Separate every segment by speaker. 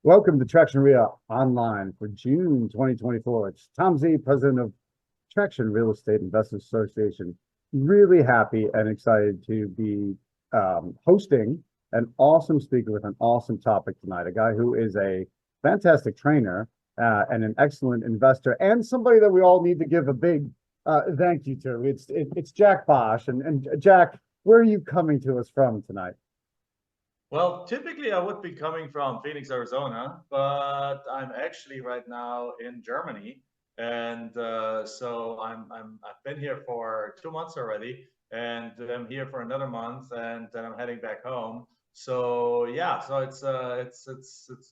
Speaker 1: Welcome to Traction Real Online for June 2024. It's Tom Z, president of Traction Real Estate Investors Association. Really happy and excited to be hosting an awesome speaker with an awesome topic tonight. A guy who is a fantastic trainer and an excellent investor, and somebody that we all need to give a big thank you to. It's Jack Bosch. And Jack, where are you coming to us from tonight?
Speaker 2: Well, typically I would be coming from Phoenix, Arizona, but I'm actually right now in Germany, and so I've been here for 2 months already, and I'm here for another month, and then I'm heading back home. So yeah, so it's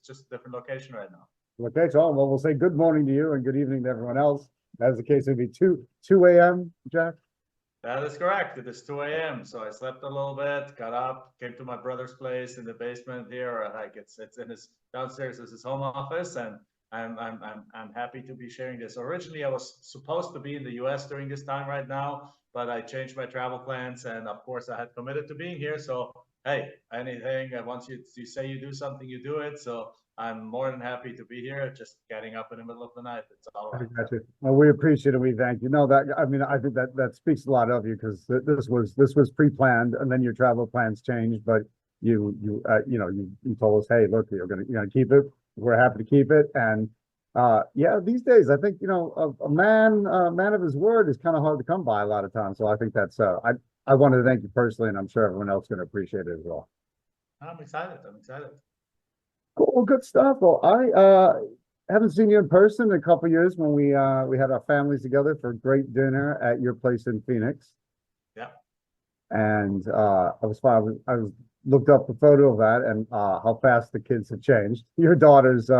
Speaker 2: just a different location right now.
Speaker 1: Okay, so well, we'll say good morning to you and good evening to everyone else. As the case would be 2 a.m., Jack.
Speaker 2: That is correct. It is 2 a.m. So I slept a little bit, got up, came to my brother's place in the basement here. Like it's in his downstairs is his home office, and I'm happy to be sharing this. Originally, I was supposed to be in the U.S. during this time right now, but I changed my travel plans, and of course, I had committed to being here. So hey, anything once you say you do something, you do it. So I'm more than happy to be here. Just getting up in the middle of the night. It's all right.
Speaker 1: Well, we appreciate it. We thank you. No, that I mean, I think that speaks a lot of you, because this was pre-planned, and then your travel plans changed. But you told us, hey, look, you're gonna keep it. We're happy to keep it. And yeah, these days, I think a man of his word is kind of hard to come by a lot of times. So I think that's I wanted to thank you personally, and I'm sure everyone else is going to appreciate it as well.
Speaker 2: I'm excited. I'm excited.
Speaker 1: Cool, good stuff. Well, I haven't seen you in person in a couple of years when we had our families together for a great dinner at your place in Phoenix.
Speaker 2: Yeah.
Speaker 1: And I was looked up a photo of that, and how fast the kids have changed. Your daughter's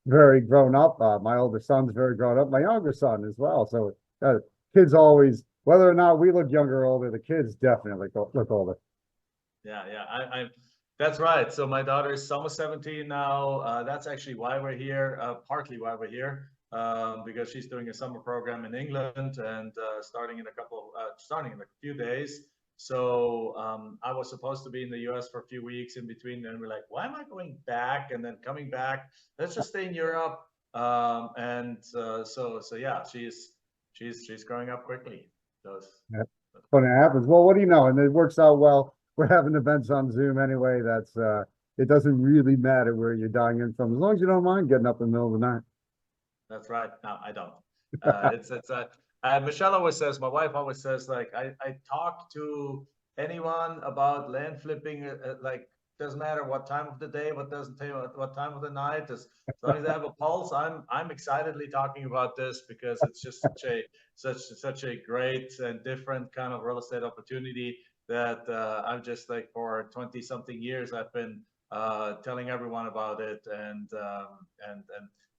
Speaker 1: very grown up. My older son's very grown up. My younger son as well. So kids always, whether or not we look younger or older, the kids definitely look older.
Speaker 2: Yeah, that's right. So my daughter is almost 17 now. That's actually why we're here, partly why we're here, because she's doing a summer program in England, and starting in a few days. So I was supposed to be in the US for a few weeks in between, and we're like, why am I going back and then coming back? Let's just stay in Europe. So yeah, she's growing up quickly.
Speaker 1: Yeah. Funny it happens. Well, what do you know? And it works out well. We're having events on Zoom anyway. That's it doesn't really matter where you're dialing in from, as long as you don't mind getting up in the middle of the night.
Speaker 2: That's right. No, I don't. Michelle always says, my wife always says, like, I talk to anyone about land flipping, like, doesn't matter what time of the day, what time of the night, as long as I have a pulse, I'm excitedly talking about this, because it's just such a great and different kind of real estate opportunity that I'm just like, for 20 something years I've been telling everyone about it, and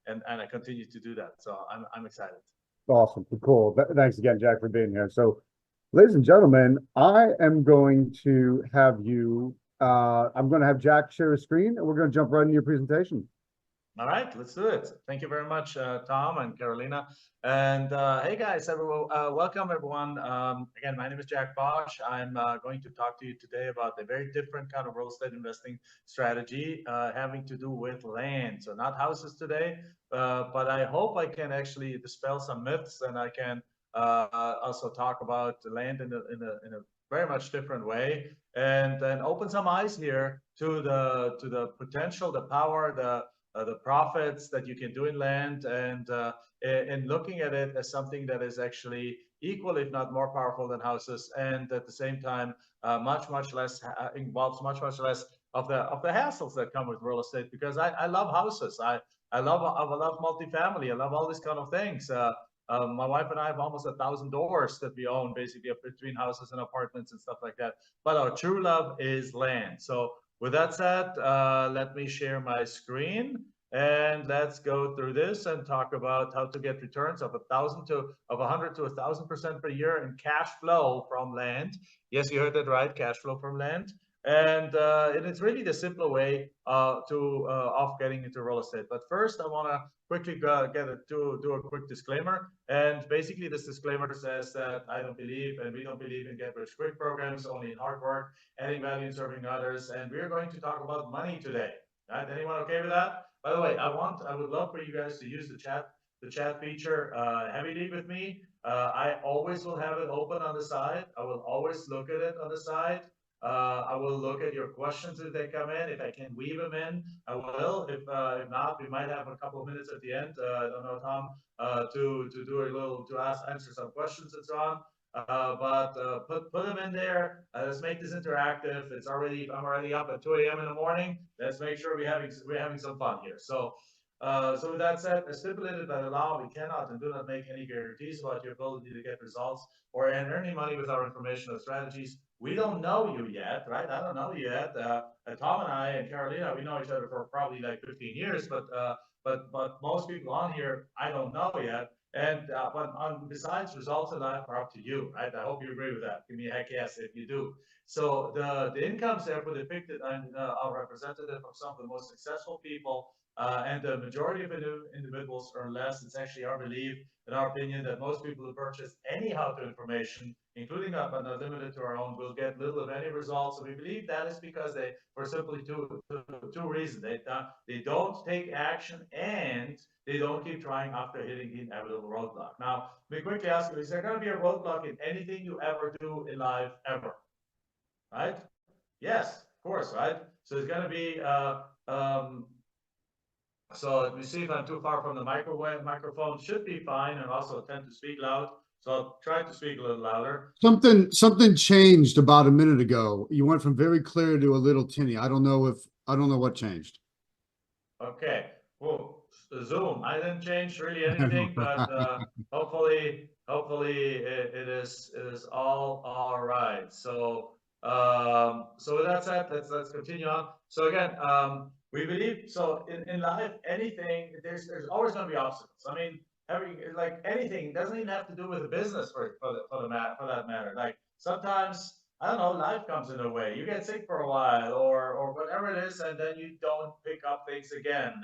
Speaker 2: I continue to do that. So I'm excited.
Speaker 1: Awesome. Cool. Thanks again, Jack, for being here. So, ladies and gentlemen, I am going to have I'm going to have Jack share a screen, and we're going to jump right into your presentation.
Speaker 2: All right, let's do it. Thank you very much, Tom and Carolina. And hey, guys, welcome, everyone. Again, my name is Jack Bosch. I'm going to talk to you today about a very different kind of real estate investing strategy having to do with land. So not houses today, but I hope I can actually dispel some myths, and I can also talk about land in a very much different way, and then open some eyes here to the potential, the power, the profits that you can do in land, and looking at it as something that is actually equal, if not more powerful than houses, and at the same time much less involves much less of the hassles that come with real estate, because I love houses. I love multifamily. I love all these kind of things. My wife and I have almost 1,000 doors that we own, basically, between houses and apartments and stuff like that. But our true love is land. So with that said, let me share my screen, and let's go through this and talk about how to get returns of 100 to 1,000% per year in cash flow from land. Yes, you heard that right, cash flow from land. And it's really the simpler way of getting into real estate. But first, I want to quickly do a quick disclaimer. And basically, this disclaimer says that I don't believe, and we don't believe in get-rich-quick programs, only in hard work, adding value, and serving others. And we're going to talk about money today. Right? Anyone okay with that? By the way, I would love for you guys to use the chat feature heavily with me. I always will have it open on the side. I will always look at it on the side. I will look at your questions as they come in. If I can weave them in, I will. If not, we might have a couple of minutes at the end. I don't know, Tom, to do a little answer some questions and so on. Put them in there. Let's make this interactive. I'm already up at 2 a.m. in the morning. Let's make sure we're having some fun here. So with that said, as stipulated by the law, we cannot and do not make any guarantees about your ability to get results or earn any money with our information or strategies. We don't know you yet, right? I don't know you yet. Tom and I and Carolina, we know each other for probably like 15 years, but most people on here, I don't know yet. And besides, results in life are up to you, right? I hope you agree with that. Give me a heck yes if you do. So the incomes therefore depicted are representative of some of the most successful people, and the majority of individuals earn less. It's actually our belief, in our opinion, that most people who purchase any how-to information, including but not limited to our own, will get little of any results. So we believe that is because they, for simply two reasons. They don't take action and they don't keep trying after hitting the inevitable roadblock. Now, let me quickly ask you, is there going to be a roadblock in anything you ever do in life ever? Right? Yes, of course, right? So there's going to be, so let me see if I'm too far from the microphone. Should be fine, and also tend to speak loud. So I'll try to speak a little louder.
Speaker 1: Something changed about a minute ago. You went from very clear to a little tinny. I don't know what changed.
Speaker 2: Okay. Well, Zoom. I didn't change really anything, but hopefully it is all right. So so with that said, let's continue on. So again, we believe so in life, anything there's always going to be obstacles. I mean, like anything doesn't even have to do with the business for that matter. Like sometimes, I don't know, life comes in a way. You get sick for a while or whatever it is, and then you don't pick up things again.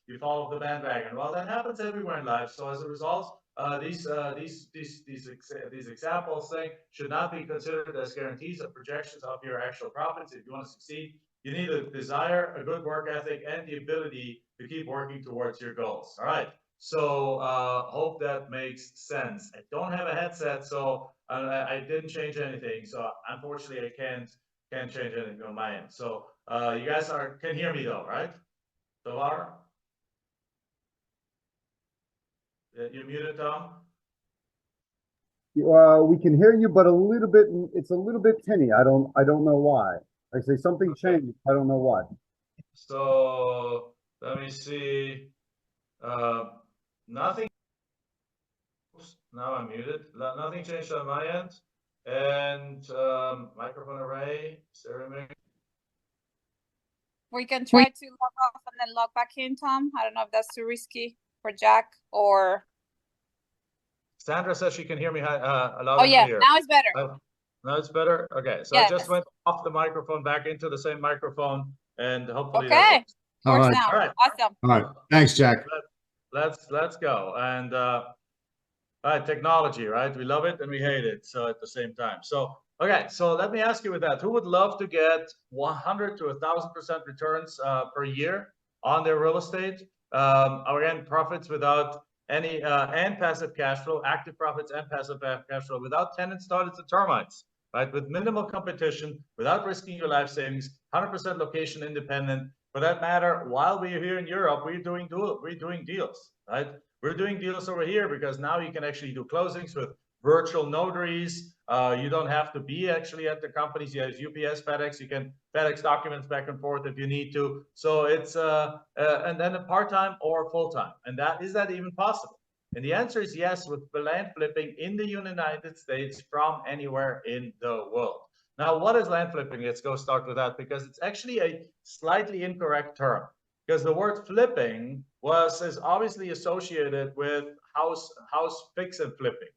Speaker 2: You fall off the bandwagon. Well, that happens everywhere in life. So as a result, these examples should not be considered as guarantees of projections of your actual profits. If you want to succeed, you need a desire, a good work ethic, and the ability to keep working towards your goals. All right. So hope that makes sense. I don't have a headset, so I didn't change anything. So unfortunately, I can't change anything on my end. So you guys can hear me though, right? So far? You're muted, Tom?
Speaker 1: We can hear you, but it's a little bit tinny. I don't know why. I say something changed. I don't know why.
Speaker 2: So let me see. Nothing. Oops, now I'm muted. Nothing changed on my end. And microphone array, stereo.
Speaker 3: We can try to log off and then log back in, Tom. I don't know if that's too risky for Jack or.
Speaker 2: Sandra says she can hear me loud and clear.
Speaker 3: Now it's better.
Speaker 2: Now it's better? Okay, so yes. I just went off the microphone back into the same microphone, and hopefully
Speaker 3: that works.
Speaker 1: All right.
Speaker 3: Now.
Speaker 2: All right.
Speaker 3: Awesome.
Speaker 1: All right. Thanks, Jack.
Speaker 2: Let's go. And all right, technology, right? We love it and we hate it. So at the same time. So okay, so let me ask you with that. Who would love to get 100 to 1,000% returns per year on their real estate? Again, profits without any and passive cash flow, active profits and passive cash flow without tenants, audits, and termites, right? With minimal competition, without risking your life savings, 100% location independent. For that matter, while we're here in Europe, we're doing deals, right? We're doing deals over here because now you can actually do closings with virtual notaries. You don't have to be actually at the companies. You have UPS, FedEx. You can FedEx documents back and forth if you need to. So it's and then a part-time or full-time. And is that even possible? And the answer is yes, with land flipping in the United States from anywhere in the world. Now, what is land flipping? Let's go start with that because it's actually a slightly incorrect term. Because the word flipping is obviously associated with house fix and flipping.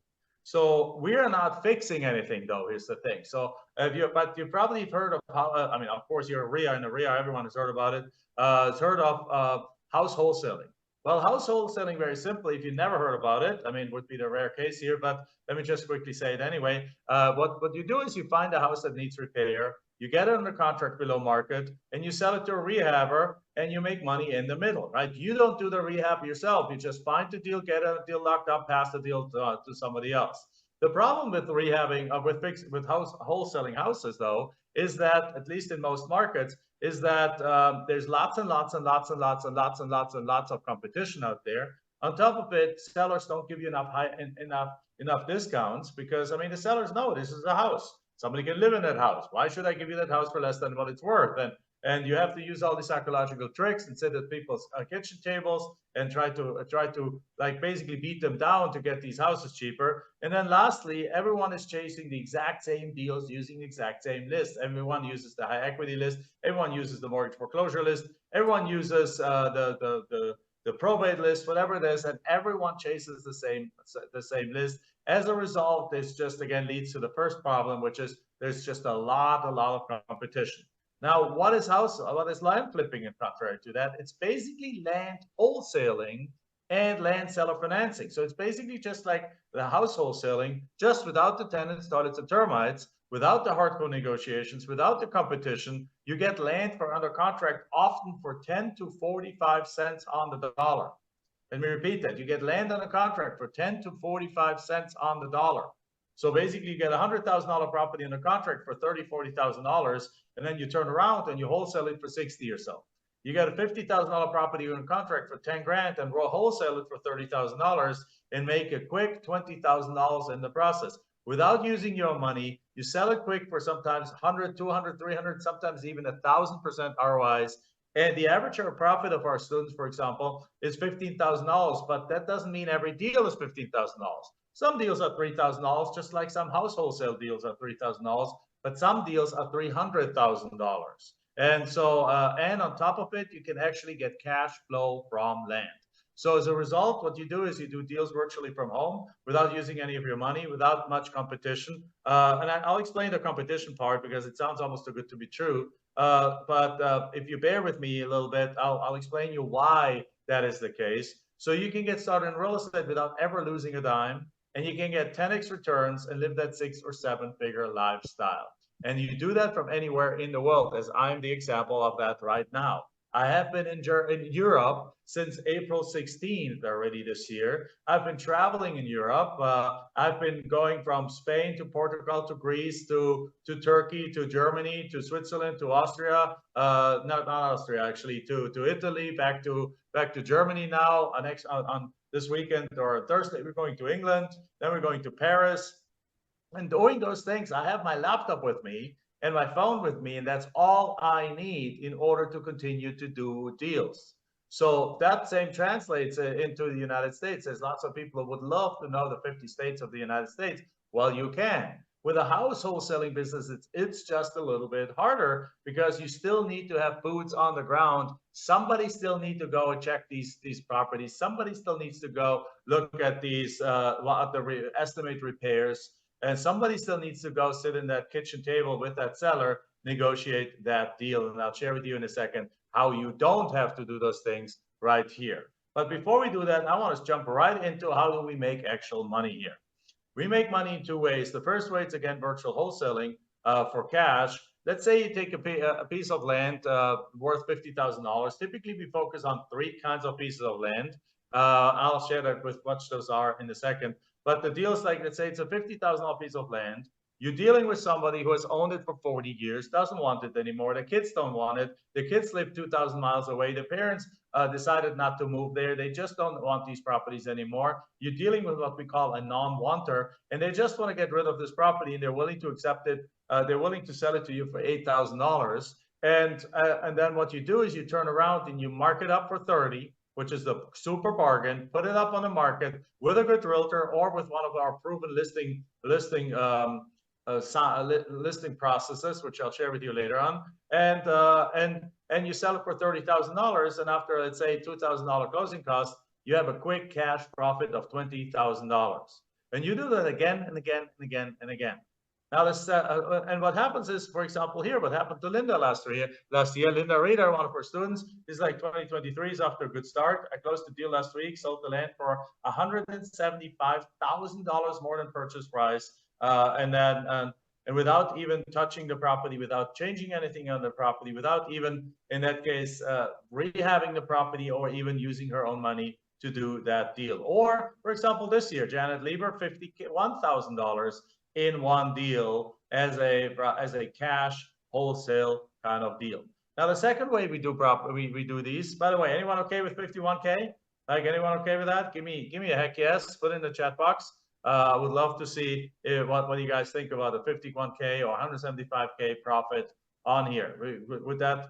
Speaker 2: So we are not fixing anything, though. Here's the thing. So but you probably have heard of how. I mean, of course, you're a REIA, and a REIA, everyone has heard about it. Has heard of house wholesaling. Well, house wholesaling, very simply, if you never heard about it, I mean, would be the rare case here, but let me just quickly say it anyway. What you do is you find a house that needs repair, you get it under contract below market, and you sell it to a rehabber, and you make money in the middle, right? You don't do the rehab yourself. You just find the deal, get a deal locked up, pass the deal to somebody else. The problem with rehabbing, with wholesaling houses, though, is that, at least in most markets, is that there's lots and lots and lots and lots and lots and lots and lots of competition out there. On top of it, sellers don't give you enough discounts because, I mean, the sellers know this is a house. Somebody can live in that house. Why should I give you that house for less than what it's worth? And you have to use all these psychological tricks and sit at people's kitchen tables and try to like basically beat them down to get these houses cheaper. And then lastly, everyone is chasing the exact same deals using the exact same list. Everyone uses the high equity list. Everyone uses the mortgage foreclosure list. Everyone uses the probate list, whatever it is, and everyone chases the same list. As a result, this just again leads to the first problem, which is there's just a lot of competition. Now, what is land flipping in contrary to that? It's basically land wholesaling and land seller financing. So it's basically just like the house wholesaling, just without the tenants, toilets, and termites, without the hardcore negotiations, without the competition. You get land for under contract often for 10 to 45 cents on the dollar. Let me repeat that. You get land under contract for 10 to 45 cents on the dollar. So basically, you get a $100,000 property under contract for $30,000, $40,000, and then you turn around and you wholesale it for 60 or so. You get a $50,000 property under contract for 10 grand and we'll wholesale it for $30,000 and make a quick $20,000 in the process. Without using your money, you sell it quick for sometimes 100, 200, 300, sometimes even 1,000% ROIs. And the average profit of our students, for example, is $15,000, but that doesn't mean every deal is $15,000. Some deals are $3,000, just like some house wholesale deals are $3,000, but some deals are $300,000. And so, and on top of it, you can actually get cash flow from land. So as a result, what you do is you do deals virtually from home without using any of your money, without much competition. And I'll explain the competition part because it sounds almost too good to be true. But if you bear with me a little bit, I'll explain you why that is the case. So you can get started in real estate without ever losing a dime, and you can get 10x returns and live that 6 or 7 figure lifestyle. And you do that from anywhere in the world, as I'm the example of that right now. I have been in Europe since April 16th already this year. I've been traveling in Europe. I've been going from Spain to Portugal to Greece to Turkey to Germany to Switzerland to Austria. Not Austria, actually, to Italy, back to Germany now. On this weekend or Thursday, we're going to England. Then we're going to Paris. And doing those things, I have my laptop with me and my phone with me, and that's all I need in order to continue to do deals. So that same translates into the United States. There's lots of people who would love to know the 50 states of the United States. Well, you can. With a house wholesaling business, it's just a little bit harder because you still need to have boots on the ground. Somebody still needs to go and check these properties. Somebody still needs to go look at these, estimate repairs. And somebody still needs to go sit in that kitchen table with that seller, negotiate that deal. And I'll share with you in a second how you don't have to do those things right here. But before we do that, I want to jump right into how do we make actual money here. We make money in 2 ways. The first way is, again, virtual wholesaling for cash. Let's say you take a piece of land worth $50,000. Typically, we focus on 3 kinds of pieces of land. I'll share that with what those are in a second. But the deal is like, let's say it's a $50,000 piece of land. You're dealing with somebody who has owned it for 40 years, doesn't want it anymore. The kids don't want it. The kids live 2,000 miles away. The parents decided not to move there. They just don't want these properties anymore. You're dealing with what we call a non-wanter, and they just want to get rid of this property, and they're willing to accept it. They're willing to sell it to you for $8,000. And then what you do is you turn around and you mark it up for 30, which is the super bargain, put it up on the market with a good realtor or with one of our proven listing processes, which I'll share with you later on. And you sell it for $30,000. And after, let's say, $2,000 closing costs, you have a quick cash profit of $20,000. And you do that again and again and again and again. Now, this, and what happens is, for example, here, what happened to Linda last year? Linda Reader, one of our students, is like 2023 is off to a good start. I closed the deal last week, sold the land for $175,000 more than purchase price, and without even touching the property, without changing anything on the property, without even, in that case, rehabbing the property or even using her own money to do that deal. Or, for example, this year, Janet Lieber, $51,000 in one deal as a cash wholesale kind of deal. Now, the second way we do we do these, by the way, anyone okay with 51K? Like, anyone okay with that? Give me a heck yes. Put in the chat box. I would love to see what you guys think about the 51K or 175K profit on here. Would that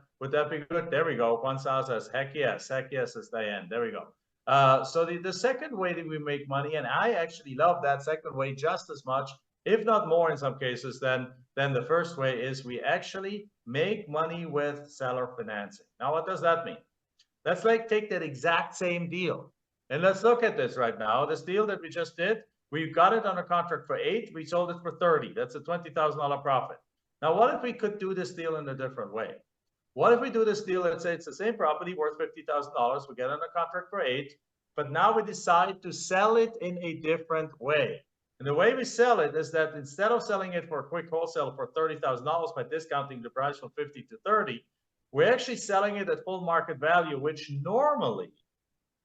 Speaker 2: be good? There we go. Gonzalo says heck yes as Diane. There we go. So the second way that we make money, and I actually love that second way just as much, if not more in some cases, than the first way, is we actually make money with seller financing. Now, what does that mean? Let's like take that exact same deal and let's look at this right now. This deal that we just did, we got it under contract for 8, we sold it for 30. That's a $20,000 profit. Now, what if we could do this deal in a different way? What if we do this deal, let's say it's the same property worth $50,000, we get under contract for 8, but now we decide to sell it in a different way. And the way we sell it is that instead of selling it for a quick wholesale for $30,000 by discounting the price from 50 to 30, we're actually selling it at full market value, which normally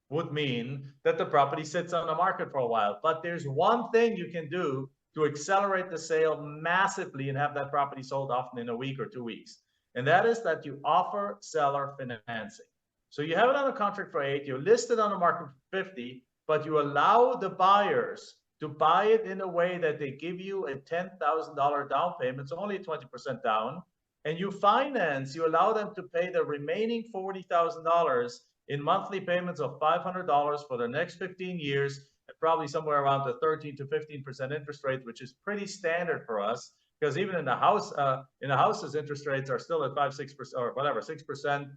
Speaker 2: would mean that the property sits on the market for a while. But there's one thing you can do to accelerate the sale massively and have that property sold often in a week or 2 weeks. And that is that you offer seller financing. So you have it on a contract for 8, you list it on the market for 50, but you allow the buyers to buy it in a way that they give you a $10,000 down payment, so only 20% down, and you allow them to pay the remaining $40,000 in monthly payments of $500 for the next 15 years, at probably somewhere around the 13 to 15% interest rate, which is pretty standard for us, because even in the houses, interest rates are still at 5-6% or whatever, 6%.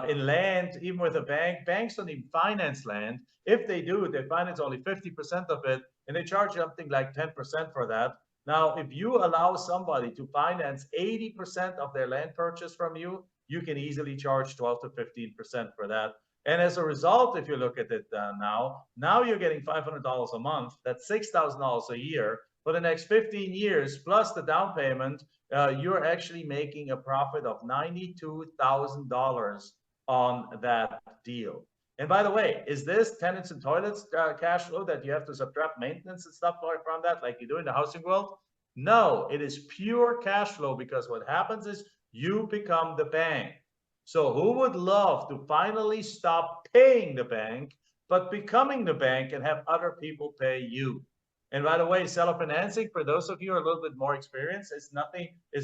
Speaker 2: In land, even with a bank, banks don't even finance land. If they do, they finance only 50% of it, and they charge something like 10% for that. Now, if you allow somebody to finance 80% of their land purchase from you, you can easily charge 12 to 15% for that. And as a result, if you look at it now you're getting $500 a month. That's $6,000 a year for the next 15 years, plus the down payment. You're actually making a profit of $92,000 on that deal. And by the way, is this tenants and toilets cash flow that you have to subtract maintenance and stuff from that, like you do in the housing world? No, it is pure cash flow, because what happens is you become the bank. So who would love to finally stop paying the bank, but becoming the bank and have other people pay you? And by the way, seller financing, for those of you who are a little bit more experienced, is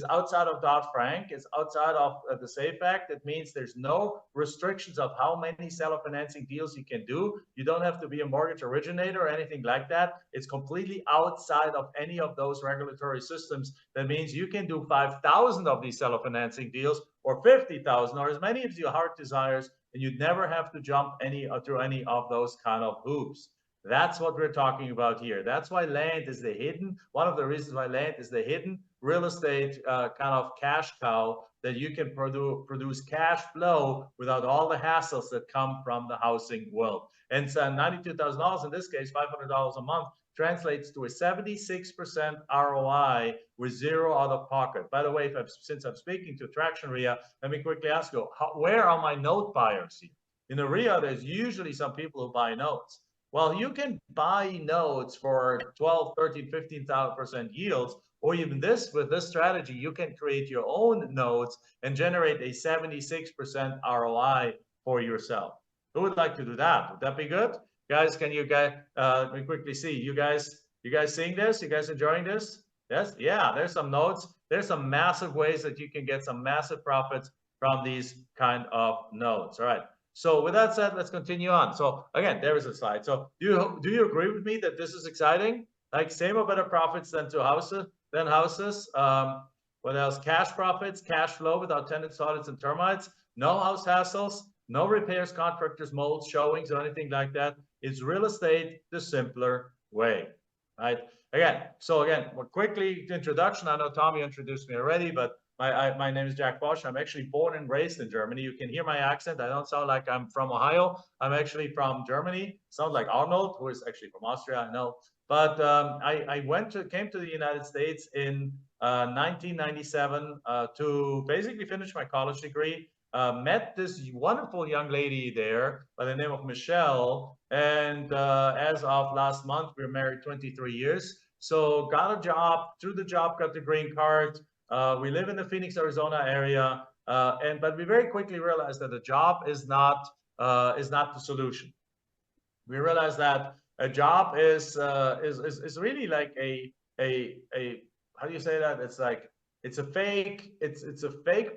Speaker 2: outside of Dodd-Frank, it's outside of the SAFE Act. It means there's no restrictions of how many seller financing deals you can do. You don't have to be a mortgage originator or anything like that. It's completely outside of any of those regulatory systems. That means you can do 5,000 of these seller financing deals, or 50,000, or as many as your heart desires, and you'd never have to jump through any of those kind of hoops. That's what we're talking about here. That's why land is one of the reasons why land is the hidden real estate kind of cash cow, that you can produce cash flow without all the hassles that come from the housing world. And so $92,000 in this case, $500 a month, translates to a 76% ROI with zero out of pocket. By the way, since I'm speaking to Traction RIA, let me quickly ask you, where are my note buyers here? In the RIA, there's usually some people who buy notes. Well, you can buy notes for 12, 13, 15% yields, or even with this strategy, you can create your own notes and generate a 76% ROI for yourself. Who would like to do that? Would that be good? Guys, can you guys, let me quickly see, you guys seeing this? You guys enjoying this? Yes? Yeah, there's some notes. There's some massive ways that you can get some massive profits from these kind of notes. All right. So with that said, let's continue on. So again, there is a slide. So do you agree with me that this is exciting? Like, same or better profits than houses. What else? Cash profits, cash flow without tenants, audits, and termites. No house hassles, no repairs, contractors, molds, showings, or anything like that. It's real estate the simpler way. right? So again, well, quickly introduction. I know Tommy introduced me already, but my name is Jack Bosch. I'm actually born and raised in Germany. You can hear my accent. I don't sound like I'm from Ohio. I'm actually from Germany. Sound like Arnold, who is actually from Austria, I know. But I came to the United States in 1997 to basically finish my college degree. Met this wonderful young lady there by the name of Michelle. And as of last month, we were married 23 years. So got a job, through the job, got the green card. We live in the Phoenix, Arizona area. But we very quickly realized that a job is not the solution. We realized that a job is really like a how do you say that? It's like it's a fake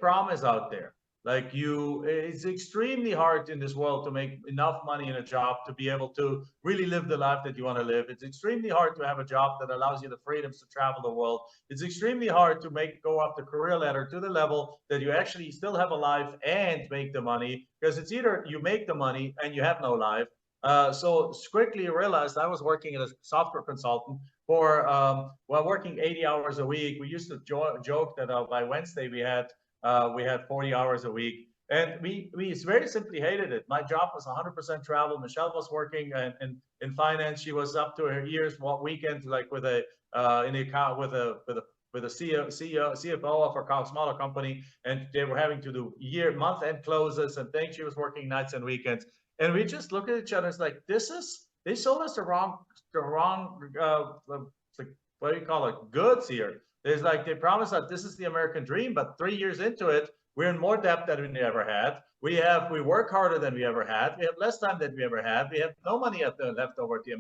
Speaker 2: promise out there. Like it's extremely hard in this world to make enough money in a job to be able to really live the life that you want to live. It's extremely hard to have a job that allows you the freedoms to travel the world. It's extremely hard to go up the career ladder to the level that you actually still have a life and make the money, because it's either you make the money and you have no life. So quickly realized I was working as a software consultant for, working 80 hours a week. We used to joke that by Wednesday we had 40 hours a week. And we very simply hated it. My job was 100% travel. Michelle was working in finance. She was up to her ears weekend, like with a in the account with a CFO of a smaller company, and they were having to do month-end closes and things. She was working nights and weekends. And we just look at each other. It's like, they sold us the wrong like, what do you call it, goods here. There's like, they promised that this is the American dream, but 3 years into it, we're in more debt than we ever had. We work harder than we ever had. We have less time than we ever had. We have no money left over at the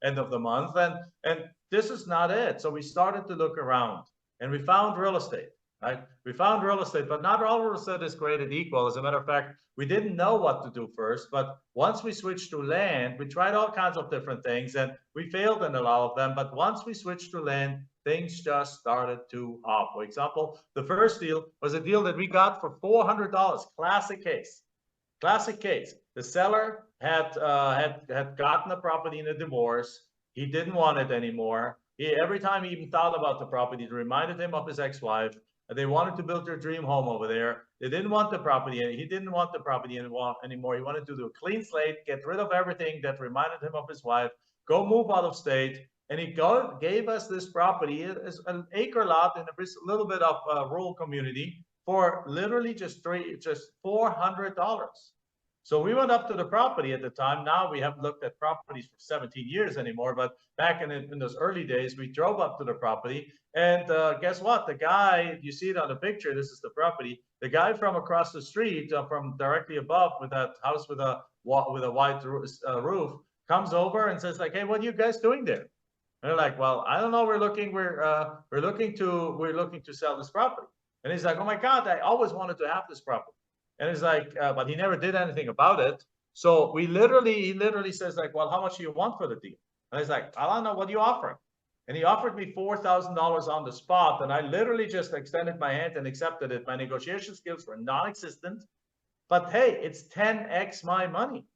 Speaker 2: end of the month. And this is not it. So we started to look around and we found real estate. Right? We found real estate, but not all real estate is created equal. As a matter of fact, we didn't know what to do first, but once we switched to land, we tried all kinds of different things and we failed in a lot of them. But once we switched to land, things just started to hop. For example, the first deal was a deal that we got for $400. Classic case. Classic case. The seller had gotten the property in a divorce. He didn't want it anymore. Every time he even thought about the property, it reminded him of his ex-wife. They wanted to build their dream home over there. They didn't want the property. He didn't want the property anymore. He wanted to do a clean slate, get rid of everything that reminded him of his wife, go move out of state. And he gave us this property, an acre lot in a little bit of a rural community, for literally just $400. So we went up to the property at the time. Now we haven't looked at properties for 17 years anymore, but back in those early days, we drove up to the property. And guess what? The guy, you see it on the picture, this is the property. The guy from across the street, from directly above, with that house with a white roof, comes over and says like, "Hey, what are you guys doing there?" And they're like, "Well, I don't know. We're looking to sell this property." And he's like, "Oh my God, I always wanted to have this property." And he's like, but he never did anything about it. So he literally says like, "Well, how much do you want for the deal?" And he's like, "I don't know, what are you offering?" And he offered me $4,000 on the spot. And I literally just extended my hand and accepted it. My negotiation skills were non-existent, but hey, it's 10x my money,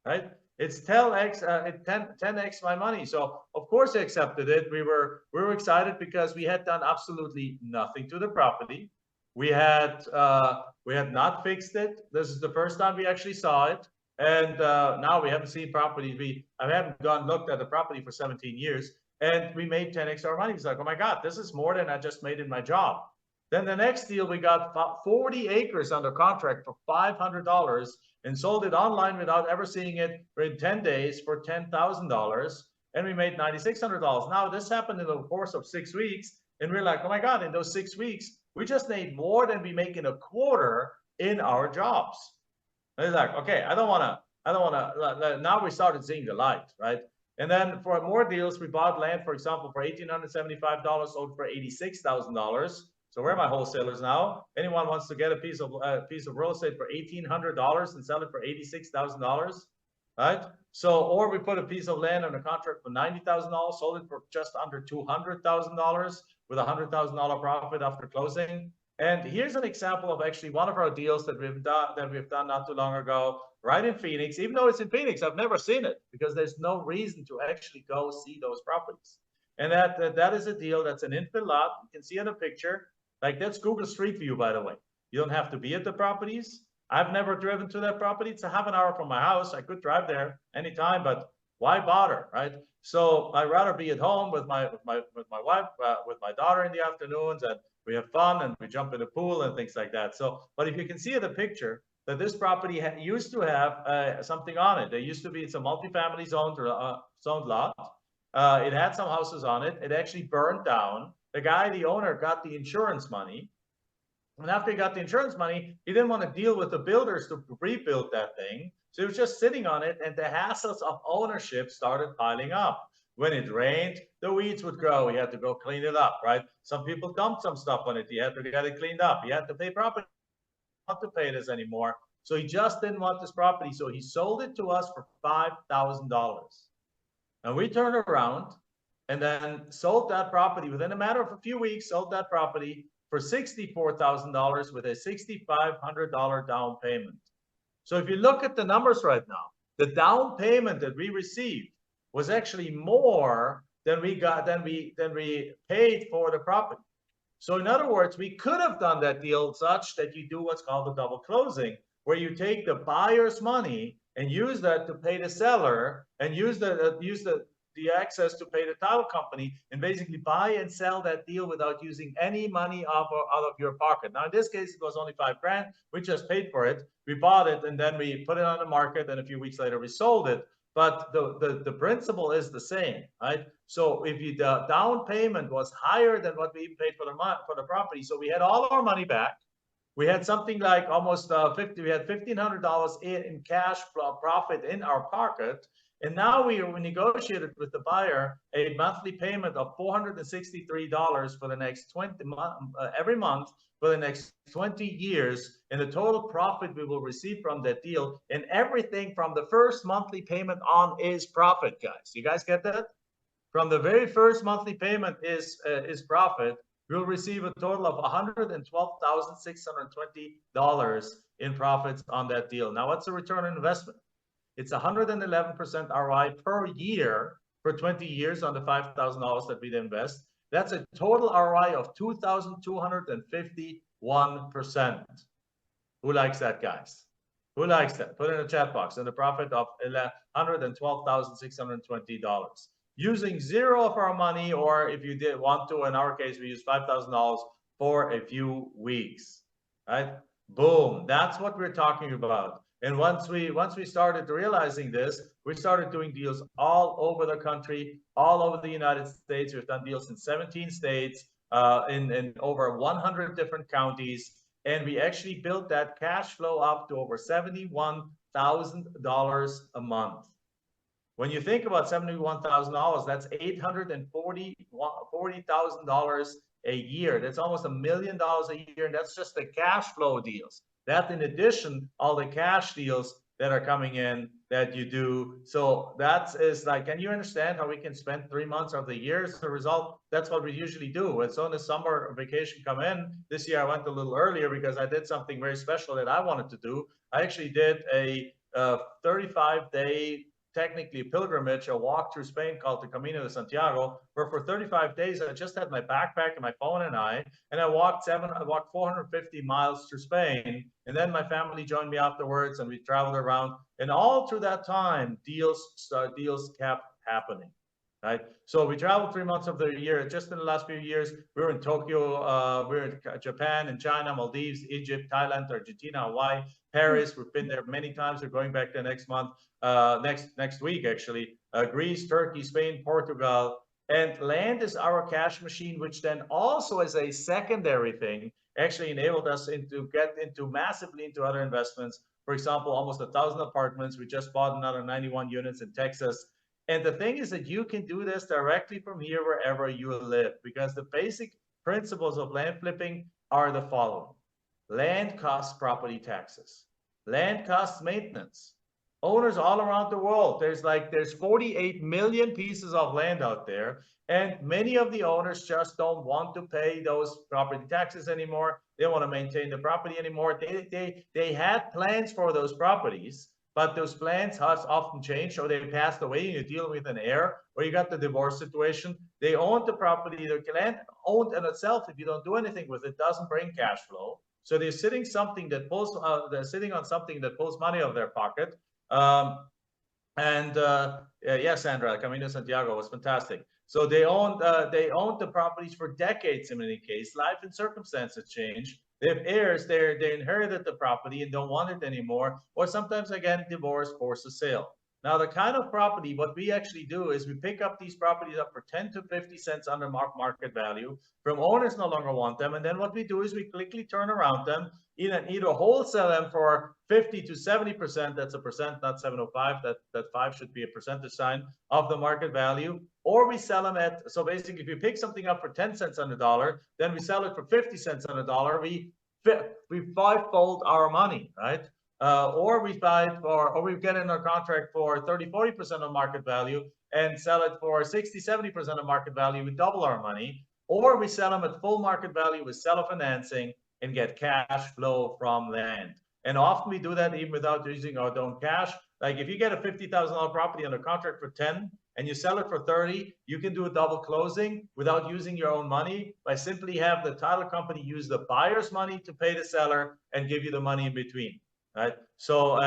Speaker 2: right? It's 10x my money. So of course I accepted it. We were excited because we had done absolutely nothing to the property. We had not fixed it. This is the first time we actually saw it. And now we haven't seen property. I haven't looked at the property for 17 years. And we made 10x our money. It's like, oh my God, this is more than I just made in my job. Then the next deal, we got 40 acres under contract for $500 and sold it online without ever seeing it in 10 days for $10,000. And we made $9,600. Now this happened in the course of 6 weeks. And we're like, oh my God, in those 6 weeks, we just made more than we make in a quarter in our jobs. And it's like, okay, I don't want to, now we started seeing the light, right? And then for more deals, we bought land, for example, for $1,875, sold for $86,000. So where are my wholesalers now? Anyone wants to get a piece of real estate for $1,800 and sell it for $86,000, right? So, or we put a piece of land on a contract for $90,000, sold it for just under $200,000 with a $100,000 profit after closing. And here's an example of actually one of our deals that we've done not too long ago, right in Phoenix. Even though it's in Phoenix, I've never seen it because there's no reason to actually go see those properties. And that is a deal. That's an infill lot. You can see in the picture, like that's Google Street View, by the way. You don't have to be at the properties. I've never driven to that property. It's a half an hour from my house. I could drive there anytime, but why bother, right? So I'd rather be at home with my wife, with my daughter in the afternoons, and we have fun and we jump in the pool and things like that. So, but if you can see in the picture that this property used to have something on it. There used to be, it's a multifamily zoned lot. It had some houses on it. It actually burned down. The owner, got the insurance money. And after he got the insurance money, he didn't want to deal with the builders to rebuild that thing. So he was just sitting on it, and the hassles of ownership started piling up. When it rained, the weeds would grow. He had to go clean it up, right? Some people dumped some stuff on it. He had to get it cleaned up. He had to pay property. Not to pay this anymore. So he just didn't want this property. So he sold it to us for $5,000. And we turned around and then sold that property within a matter of a few weeks, sold that property for $64,000 with a $6,500 down payment. So if you look at the numbers right now, the down payment that we received was actually more than we paid for the property. So in other words, we could have done that deal such that you do what's called a double closing, where you take the buyer's money and use that to pay the seller, and use the access to pay the title company, and basically buy and sell that deal without using any money out of your pocket. Now, in this case, it was only $5,000. We just paid for it. We bought it, and then we put it on the market, and a few weeks later, we sold it. But the principle is the same, right? So if the down payment was higher than what we even paid for the property, so we had all our money back. We had something like almost we had $1,500 in cash profit in our pocket. And now we negotiated with the buyer a monthly payment of $463 for the next 20 months, every month for the next 20 years. And the total profit we will receive from that deal, and everything from the first monthly payment on is profit, guys. You guys get that? From the very first monthly payment is profit. We'll receive a total of $112,620 in profits on that deal. Now, what's the return on investment? It's 111% ROI per year for 20 years on the $5,000 that we'd invest. That's a total ROI of 2,251%. Who likes that, guys? Who likes that? Put it in the chat box. And the profit of $112,620. Using zero of our money, or if you did want to, in our case, we used $5,000 for a few weeks, right? Boom, that's what we're talking about. And once we started realizing this, we started doing deals all over the country, all over the United States. We've done deals in 17 states, in over 100 different counties. And we actually built that cash flow up to over $71,000 a month. When you think about $71,000, that's $840,000 a year. That's almost $1 million a year. And that's just the cash flow deals. That, in addition, all the cash deals that are coming in that you do. So is like, can you understand how we can spend 3 months of the year as a result? That's what we usually do. And so when the summer vacation come in, this year I went a little earlier because I did something very special that I wanted to do. I actually did a 35-day, technically pilgrimage, a walk through Spain called the Camino de Santiago, where for 35 days I just had my backpack and my phone and I walked 450 miles through Spain, and then my family joined me afterwards, and we traveled around. And all through that time, deals kept happening, right? So we traveled 3 months of the year. Just in the last few years, we were in Tokyo, we were in Japan and China, Maldives, Egypt, Thailand, Argentina, Hawaii, Paris. We've been there many times. We're going back there next month, next week, actually. Greece, Turkey, Spain, Portugal. And land is our cash machine, which then also as a secondary thing actually enabled us to get massively into other investments. For example, almost 1,000 apartments. We just bought another 91 units in Texas. And the thing is that you can do this directly from here wherever you live, because the basic principles of land flipping are the following. Land costs property taxes. Land costs maintenance. Owners all around the world, there's 48 million pieces of land out there, and many of the owners just don't want to pay those property taxes anymore. They don't want to maintain the property anymore. They had plans for those properties, but those plans has often changed, or they passed away and you're dealing with an heir, or you got the divorce situation. They own the property, the land owned in itself, if you don't do anything with it, doesn't bring cash flow. So they're sitting something that pulls, they're sitting on something that pulls money out of their pocket. Yeah, Sandra, Camino Santiago was fantastic. So they owned the properties for decades in many cases. Life and circumstances change. They have heirs. They inherited the property and don't want it anymore. Or sometimes again, divorce, force a sale. Now, the kind of property, what we actually do is we pick up these properties up for 10 to 50 cents under market value from owners no longer want them. And then what we do is we quickly turn around them, either wholesale them for 50 to 70%. That's a percent, not 705. That 5 should be a percentage sign of the market value. Or we sell them at, so basically, if you pick something up for 10 cents on the dollar, then we sell it for 50 cents on the dollar. We fivefold our money, right? Or we buy it for, or we get in our contract for 30-40% of market value and sell it for 60-70% of market value. We double our money. Or we sell them at full market value with seller financing and get cash flow from land. And often we do that even without using our own cash. Like if you get a $50,000 property under contract for 10 and you sell it for 30, you can do a double closing without using your own money by simply have the title company use the buyer's money to pay the seller and give you the money in between. Right. So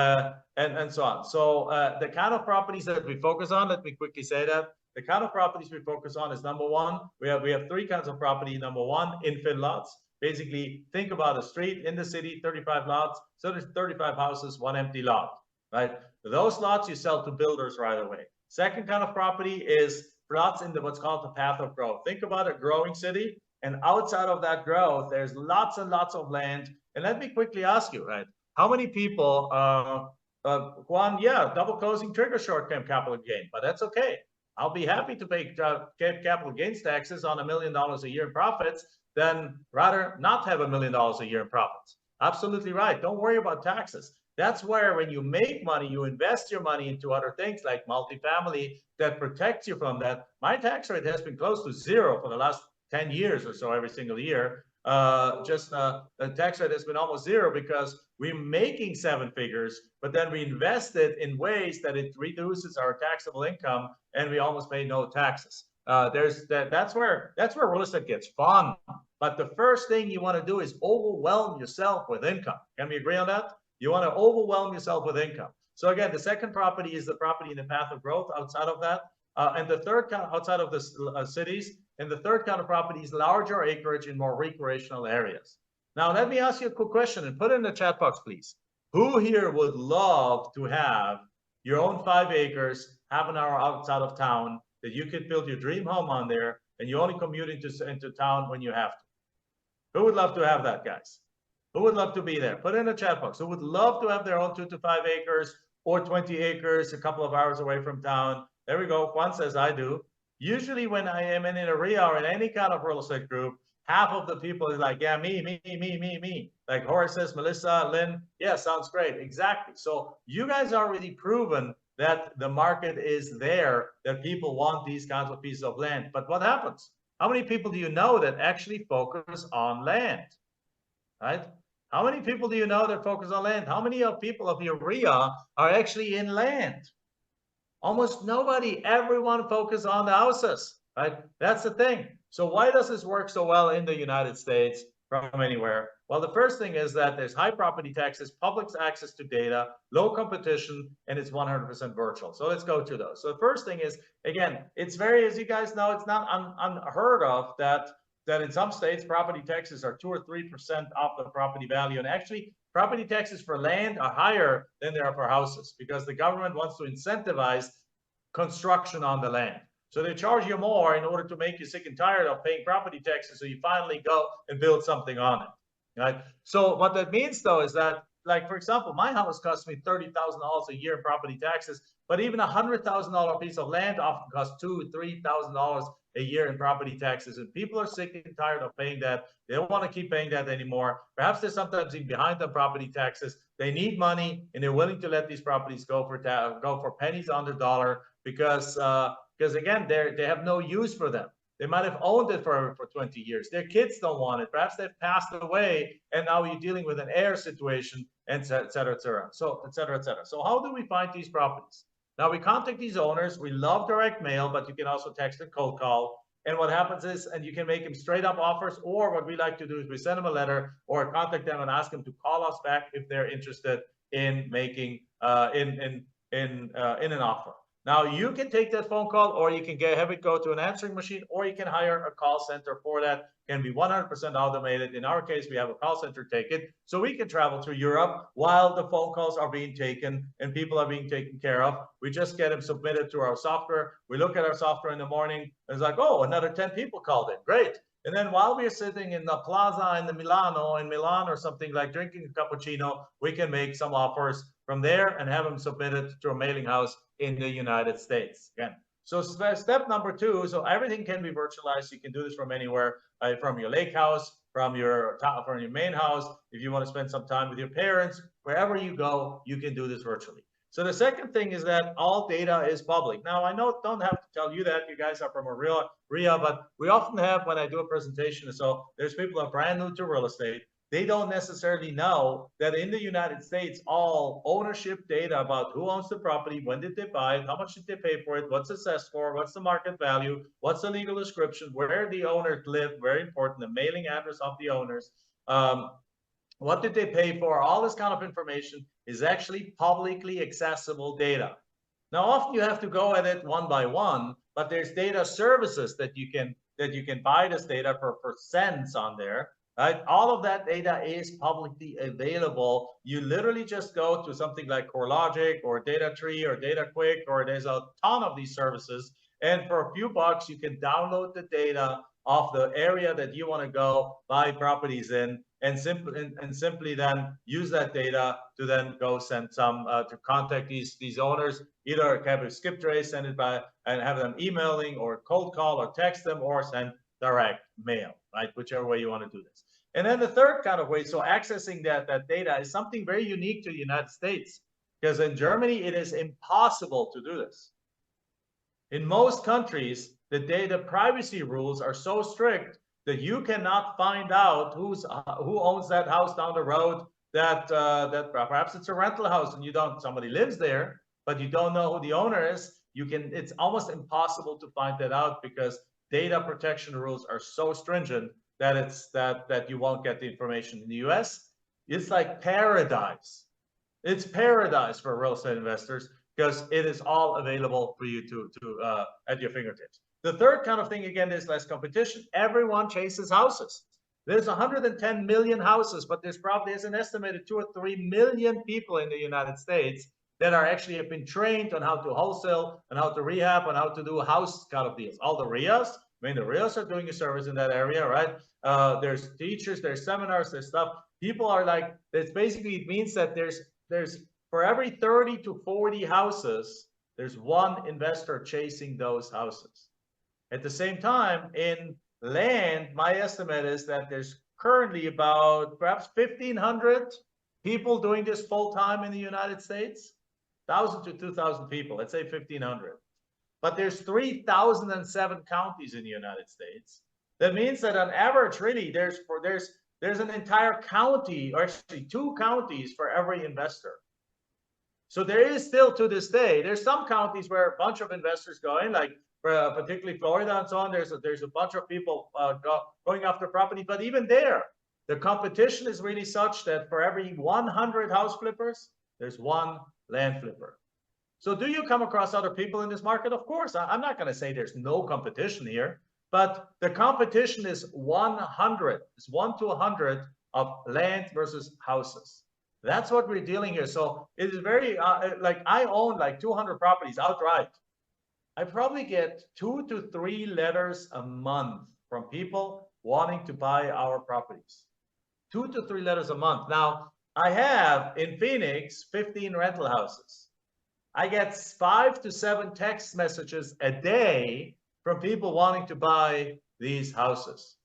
Speaker 2: and so on. So the kind of properties that we focus on, let me quickly say that the kind of properties we focus on is number one, we have 3 kinds of property. Number one, infill lots. Basically, think about a street in the city, 35 lots. So there's 35 houses, 1 empty lot. Right. Those lots you sell to builders right away. Second kind of property is lots in what's called the path of growth. Think about a growing city, and outside of that growth, there's lots and lots of land. And let me quickly ask you, right? How many people, Juan, yeah, double closing triggers short-term capital gain, but that's okay. I'll be happy to pay capital gains taxes on $1 million a year in profits than rather not have $1 million a year in profits. Absolutely right. Don't worry about taxes. That's where when you make money, you invest your money into other things like multifamily that protects you from that. My tax rate has been close to 0 for the last 10 years or so every single year. The tax rate has been almost 0 because we're making 7 figures, but then we invest it in ways that it reduces our taxable income and we almost pay no taxes. That's where real estate gets fun. But the first thing you want to do is overwhelm yourself with income. Can we agree on that? You want to overwhelm yourself with income. So again, the second property is the property in the path of growth outside of that. And the third kind outside of the cities. And the third kind of property is larger acreage in more recreational areas. Now, let me ask you a quick question and put it in the chat box, please. Who here would love to have your own 5 acres, half an hour outside of town, that you could build your dream home on there, and you only commute into town when you have to? Who would love to have that, guys? Who would love to be there? Put it in the chat box. Who would love to have their own 2 to 5 acres or 20 acres a couple of hours away from town? There we go. Juan says, I do. Usually when I am in a REIA or in any kind of real estate group, half of the people is like, yeah, me. Like Horace says, Melissa, Lynn, yeah, sounds great. Exactly. So you guys already proven that the market is there, that people want these kinds of pieces of land. But what happens? How many people do you know that actually focus on land? Right? How many people do you know that focus on land? How many of people of your REIA are actually in land? Almost nobody. Everyone focus on the houses, right? That's the thing. So why does this work so well in the United States from anywhere? Well, the first thing is that there's high property taxes, public access to data, low competition, and it's 100% virtual. So let's go to those. So the first thing is, again, it's very, as you guys know, it's not unheard of that in some states, property taxes are 2 or 3% off the property value. And actually, property taxes for land are higher than they are for houses because the government wants to incentivize construction on the land. So they charge you more in order to make you sick and tired of paying property taxes, so you finally go and build something on it, right? So what that means, though, is that, like, for example, my house costs me $30,000 a year in property taxes, but even a $100,000 piece of land often costs $2,000 to $3,000 a year in property taxes, and people are sick and tired of paying that. They don't want to keep paying that anymore. Perhaps they're sometimes even behind on property taxes. They need money, and they're willing to let these properties go for pennies on the dollar because again, they have no use for them. They might have owned it for 20 years. Their kids don't want it. Perhaps they've passed away, and now you're dealing with an heir situation, and et cetera, et cetera. So, et cetera, et cetera. So how do we find these properties? Now, we contact these owners. We love direct mail, but you can also text and cold call. And what happens is, and you can make them straight up offers, or what we like to do is we send them a letter or contact them and ask them to call us back if they're interested in making in an offer. Now, you can take that phone call, or you can have it go to an answering machine, or you can hire a call center for that. It can be 100% automated. In our case, we have a call center take it, so we can travel through Europe while the phone calls are being taken and people are being taken care of. We just get them submitted to our software. We look at our software in the morning, and it's like, oh, another 10 people called in. Great. And then while we're sitting in the plaza in Milan or something, like drinking a cappuccino, we can make some offers from there and have them submitted to a mailing house in the United States. Again, so step number 2, so everything can be virtualized. You can do this from anywhere, from your lake house, from your main house. If you want to spend some time with your parents, wherever you go, you can do this virtually. So the second thing is that all data is public. Now, I don't have to tell you that. You guys are from RIA, but we often have, when I do a presentation, so there's people who are brand new to real estate. They don't necessarily know that in the United States, all ownership data about who owns the property, when did they buy it, how much did they pay for it, what's assessed for, what's the market value, what's the legal description, where the owners live, very important, the mailing address of the owners, what did they pay for, all this kind of information is actually publicly accessible data. Now, often you have to go at it one by one, but there's data services that you can buy this data for cents on there. Right? All of that data is publicly available. You literally just go to something like CoreLogic or DataTree or DataQuick, or there's a ton of these services. And for a few bucks, you can download the data of the area that you want to go buy properties in, and simply then use that data to then go send some to contact these owners, either have a skip trace, send it by, and have them emailing or cold call or text them or send direct mail, right? Whichever way you want to do this. And then the third kind of way, so accessing that data is something very unique to the United States, because in Germany, it is impossible to do this. In most countries, the data privacy rules are so strict that you cannot find out who owns that house down the road, that perhaps it's a rental house and somebody lives there, but you don't know who the owner is. It's almost impossible to find that out, because data protection rules are so stringent that you won't get the information. In the US, it's like paradise. It's paradise for real estate investors, because it is all available for you to at your fingertips. The third kind of thing, again, is less competition. Everyone chases houses. There's 110 million houses, but there's an estimated 2 or 3 million people in the United States that actually have been trained on how to wholesale and how to rehab and how to do house kind of deals. All the RIAs, the RIAs are doing a service in that area, right? There's teachers, there's seminars, there's stuff. People are like, it means that there's for every 30 to 40 houses, there's one investor chasing those houses. At the same time, in land, my estimate is that there's currently about perhaps 1,500 people doing this full time in the United States, 1,000 to 2,000 people, let's say 1,500. But there's 3,007 counties in the United States. That means that on average, really, there's an entire county, or actually 2 counties for every investor. So there is still, to this day, there's some counties where a bunch of investors go in, like particularly Florida and so on. There's a bunch of people going after property, but even there, the competition is really such that for every 100 house flippers, there's 1 land flipper. So do you come across other people in this market? Of course, I'm not going to say there's no competition here, but the competition is 100. It's 1 to 100 of land versus houses. That's what we're dealing here. So it is very, like I own like 200 properties outright. I probably get 2 to 3 letters a month from people wanting to buy our properties. 2 to 3 letters a month. Now, I have in Phoenix 15 rental houses. I get 5 to 7 text messages a day from people wanting to buy these houses.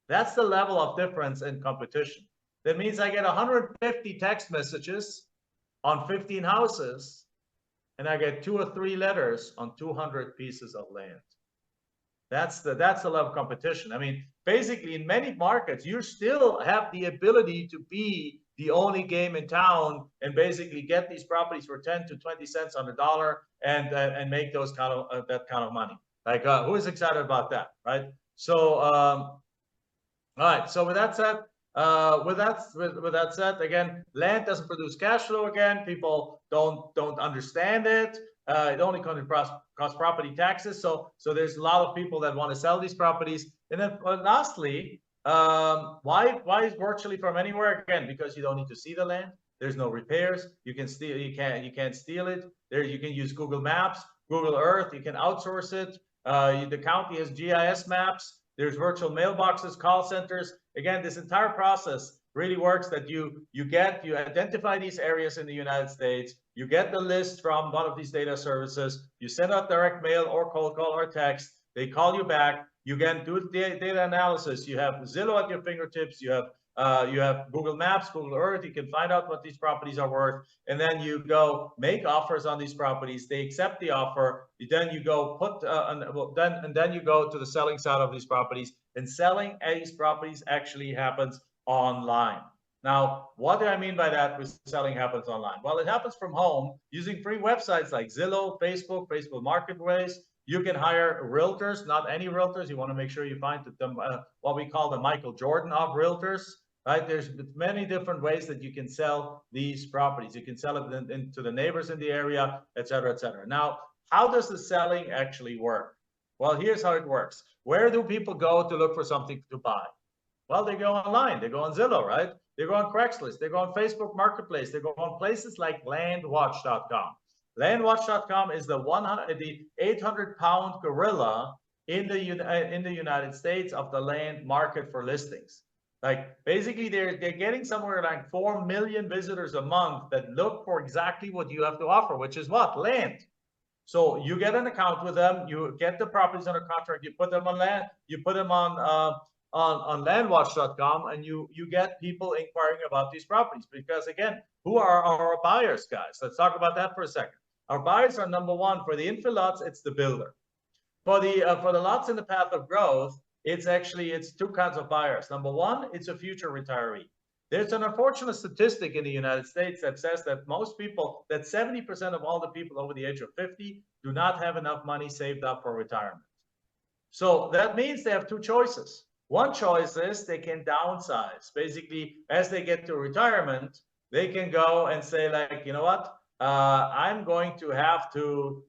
Speaker 2: That's the level of difference in competition. That means I get 150 text messages on 15 houses, and I get 2 or 3 letters on 200 pieces of land. That's the level of competition. I mean, basically in many markets, you still have the ability to be the only game in town and basically get these properties for 10 to 20 cents on the dollar and make those kind of that kind of money. Like who is excited about that, right? So all right. So with that said, with that said, again, land doesn't produce cash flow. Again, people don't understand it. It only costs property taxes. So there's a lot of people that want to sell these properties. And then lastly, why is virtually from anywhere? Again, because you don't need to see the land. There's no repairs. You can steal. You can't steal it. There you can use Google Maps, Google Earth. You can outsource it. The county has GIS maps. There's virtual mailboxes, call centers. Again, this entire process really works that you identify these areas in the United States, you get the list from one of these data services, you send out direct mail or cold call or text, they call you back, you can do the data analysis, you have Zillow at your fingertips, you have Google Maps, Google Earth, you can find out what these properties are worth, and then you go make offers on these properties, they accept the offer, then you go then you go to the selling side of these properties, and selling these properties actually happens online. Now, what do I mean by that with selling happens online? Well, it happens from home using free websites like Zillow, Facebook Marketplace. You can hire realtors, not any realtors. You want to make sure you find them, what we call the Michael Jordan of realtors, right? There's many different ways that you can sell these properties. You can sell it into the neighbors in the area, et cetera, et cetera. Now, how does the selling actually work? Well, here's how it works. Where do people go to look for something to buy? Well, they go online. They go on Zillow, right? They go on Craigslist. They go on Facebook Marketplace. They go on places like landwatch.com. Landwatch.com is the 800-pound gorilla in the United States of the land market for listings. Like basically, they're getting somewhere like 4 million visitors a month that look for exactly what you have to offer, which is what? Land. So you get an account with them, you get the properties under contract, you put them on land, you put them on landwatch.com, and you get people inquiring about these properties. Because again, who are our buyers, guys? Let's talk about that for a second. Our buyers are, number one, for the infill lots, it's the builder. For the lots in the path of growth, it's two kinds of buyers. Number one, it's a future retiree. There's an unfortunate statistic in the United States that says that most people, that 70% of all the people over the age of 50 do not have enough money saved up for retirement. So that means they have two choices. One choice is they can downsize. Basically, as they get to retirement, they can go and say, like, you know what, I'm going to have to,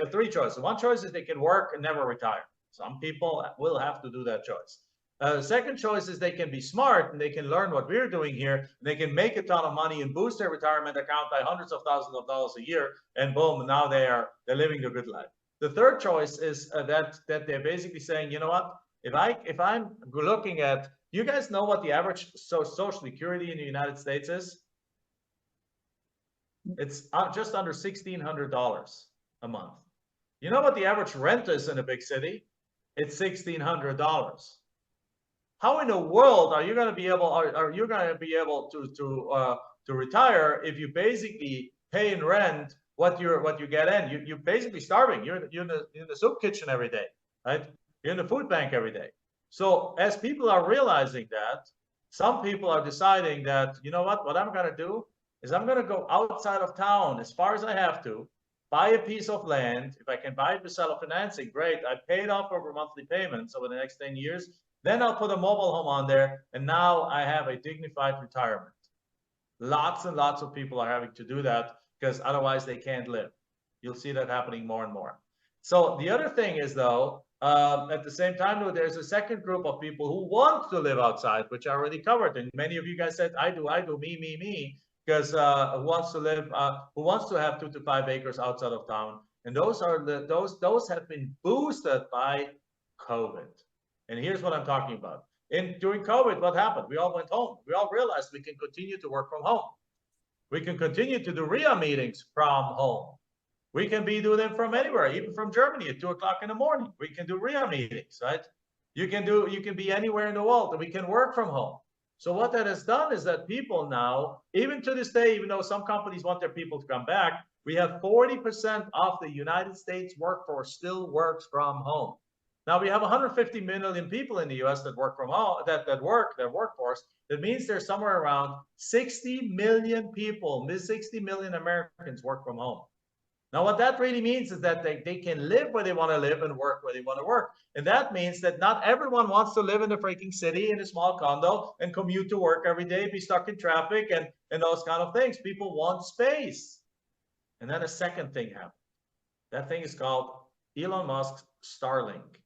Speaker 2: three choices. One choice is they can work and never retire. Some people will have to do that choice. Second choice is they can be smart and they can learn what we're doing here. And they can make a ton of money and boost their retirement account by hundreds of thousands of dollars a year. And boom, now they're living the good life. The third choice is that they're basically saying, you know what, if I'm looking at, do you guys know what the average Social Security in the United States is? It's just under $1,600 a month. You know what the average rent is in a big city? It's $1,600. How in the world are you going to be able? Are you going to be able to retire if you basically pay in rent what you get in? You're basically starving. You're in the soup kitchen every day, right? You're in the food bank every day. So as people are realizing that, some people are deciding that, you know what I'm going to do is I'm going to go outside of town as far as I have to, buy a piece of land. If I can buy it with seller financing, great. I pay it off over monthly payments over the next 10 years. Then I'll put a mobile home on there, and now I have a dignified retirement. Lots and lots of people are having to do that because otherwise they can't live. You'll see that happening more and more. So the other thing is, though, at the same time, though, there's a second group of people who want to live outside, which I already covered. And many of you guys said, I do, me, because who wants to have 2 to 5 acres outside of town. And those have been boosted by COVID. And here's what I'm talking about. During COVID, what happened? We all went home. We all realized we can continue to work from home. We can continue to do RIA meetings from home. We can do them from anywhere, even from Germany at 2 o'clock in the morning. We can do RIA meetings, right? You can be anywhere in the world, and we can work from home. So what that has done is that people now, even to this day, even though some companies want their people to come back, we have 40% of the United States workforce still works from home. Now we have 150 million people in the US that work from home, that work, their workforce. That means there's somewhere around 60 million people, 60 million Americans work from home. Now, what that really means is that they can live where they want to live and work where they want to work. And that means that not everyone wants to live in the freaking city in a small condo and commute to work every day, be stuck in traffic and those kind of things. People want space. And then a second thing happened. That thing is called Elon Musk's Starlink.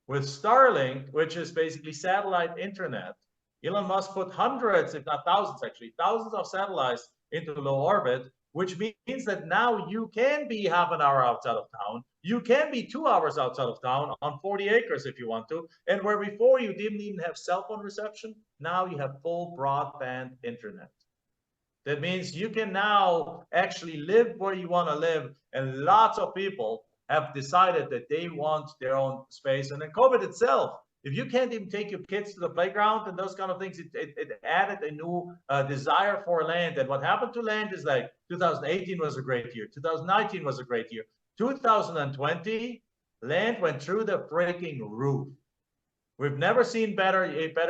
Speaker 2: With Starlink, which is basically satellite internet, Elon Musk put hundreds, if not thousands actually, thousands of satellites into low orbit, which means that now you can be half an hour outside of town. You can be 2 hours outside of town on 40 acres if you want to. And where before you didn't even have cell phone reception, now you have full broadband internet. That means you can now actually live where you want to live. And lots of people have decided that they want their own space. And then COVID itself, if you can't even take your kids to the playground and those kind of things, it added a new desire for land. And what happened to land is like 2018 was a great year. 2019 was a great year. 2020, land went through the freaking roof. We've never seen better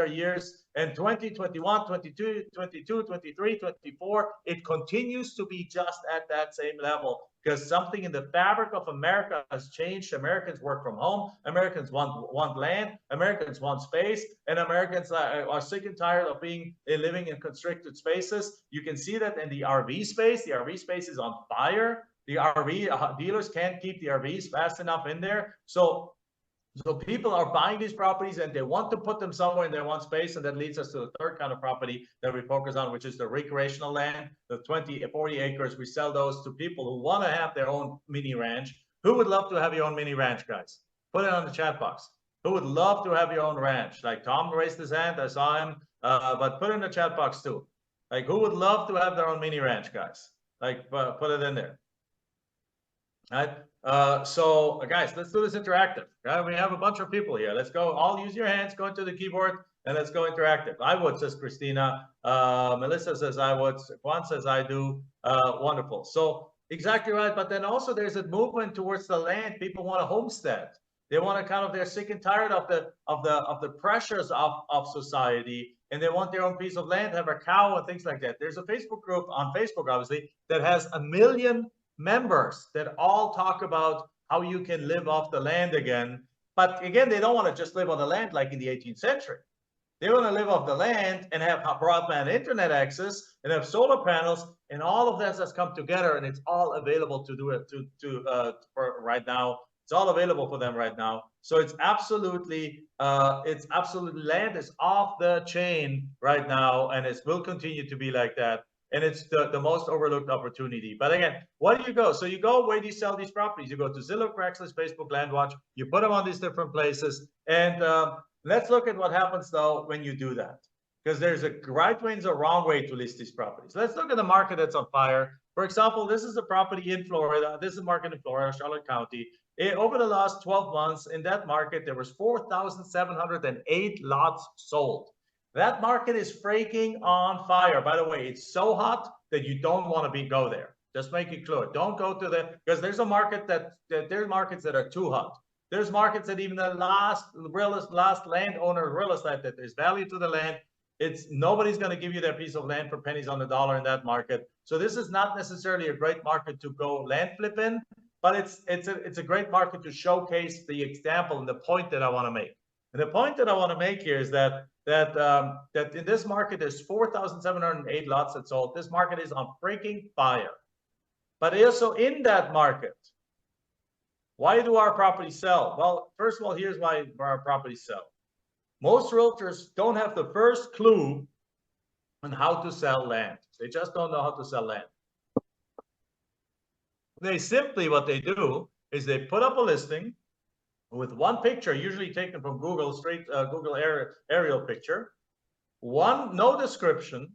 Speaker 2: years. And 2021, 22, 22, 23, 24, it continues to be just at that same level because something in the fabric of America has changed. Americans work from home. Americans want land. Americans want space. And Americans are sick and tired of living in constricted spaces. You can see that in the RV space. The RV space is on fire. The RV dealers can't keep the RVs fast enough in there. So people are buying these properties and they want to put them somewhere in their one space. And that leads us to the third kind of property that we focus on, which is the recreational land, the 20, 40 acres. We sell those to people who want to have their own mini ranch. Who would love to have your own mini ranch, guys? Put it on the chat box. Who would love to have your own ranch? Like Tom raised his hand, I saw him, but put it in the chat box too. Like who would love to have their own mini ranch, guys? Like put it in there. All right. So guys, let's do this interactive. Right? We have a bunch of people here. Let's go. All use your hands, go into the keyboard, and let's go interactive. I would, says Christina. Melissa says I would. Juan says I do. Wonderful. So exactly right. But then also there's a movement towards the land. People want a homestead. They want to kind of, they're sick and tired of the pressures of society, and they want their own piece of land, have a cow and things like that. There's a Facebook group on Facebook, obviously, that has 1 million members that all talk about how you can live off the land again. But again, they don't want to just live on the land like in the 18th century. They want to live off the land and have broadband internet access and have solar panels, and all of this has come together, and it's all available to do it for right now. It's all available for them right now. So it's absolutely land is off the chain right now, and it will continue to be like that. And it's the most overlooked opportunity. But again, where do you go? So you go, where do you sell these properties? You go to Zillow, Craigslist, Facebook, LandWatch. You put them on these different places. And let's look at what happens, though, when you do that. Because there's a right way and a wrong way to list these properties. Let's look at the market that's on fire. For example, this is a property in Florida. This is a market in Florida, Charlotte County. Over the last 12 months, in that market, there was 4,708 lots sold. That market is freaking on fire. By the way, it's so hot that you don't want to go there. Just make it clear. Don't go to because there's a market there's markets that are too hot. There's markets that even the last landowner real estate, that there's value to the land. Nobody's going to give you their piece of land for pennies on the dollar in that market. So this is not necessarily a great market to go land flip in, but it's a great market to showcase the example and the point that I want to make. And the point that I want to make here is that in this market, there's 4,708 lots that sold. This market is on freaking fire. But also in that market, why do our properties sell? Well, first of all, here's why our properties sell. Most realtors don't have the first clue on how to sell land. They just don't know how to sell land. What they do is they put up a listing with one picture, usually taken from Google, Google aerial picture, no description,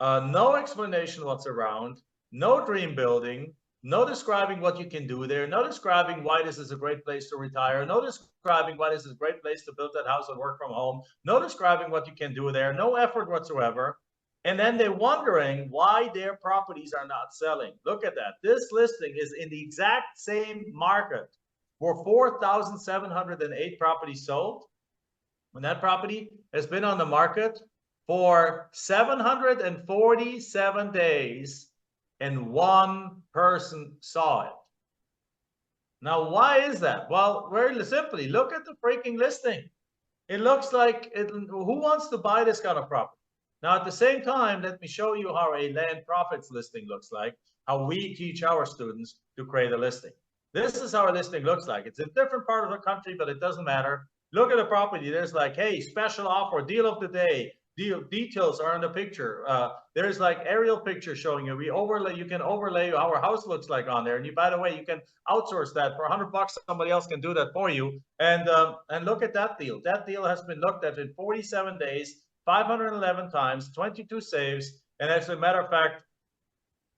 Speaker 2: no explanation what's around, no dream building, no describing what you can do there, no describing why this is a great place to retire, no describing why this is a great place to build that house and work from home, no describing what you can do there, no effort whatsoever. And then they're wondering why their properties are not selling. Look at that. This listing is in the exact same market for 4,708 properties sold. And that property has been on the market for 747 days, and one person saw it. Now, why is that? Well, very simply, look at the freaking listing. It looks like who wants to buy this kind of property? Now, at the same time, let me show you how a land profits listing looks like, how we teach our students to create a listing. This is how a listing looks like. It's a different part of the country, but it doesn't matter. Look at the property. There's like, hey, special offer, deal of the day. Details are in the picture. There's like aerial pictures showing you. You can overlay how our house looks like on there. And by the way, you can outsource that for $100. Somebody else can do that for you. And look at that deal. That deal has been looked at in 47 days, 511 times, 22 saves. And as a matter of fact,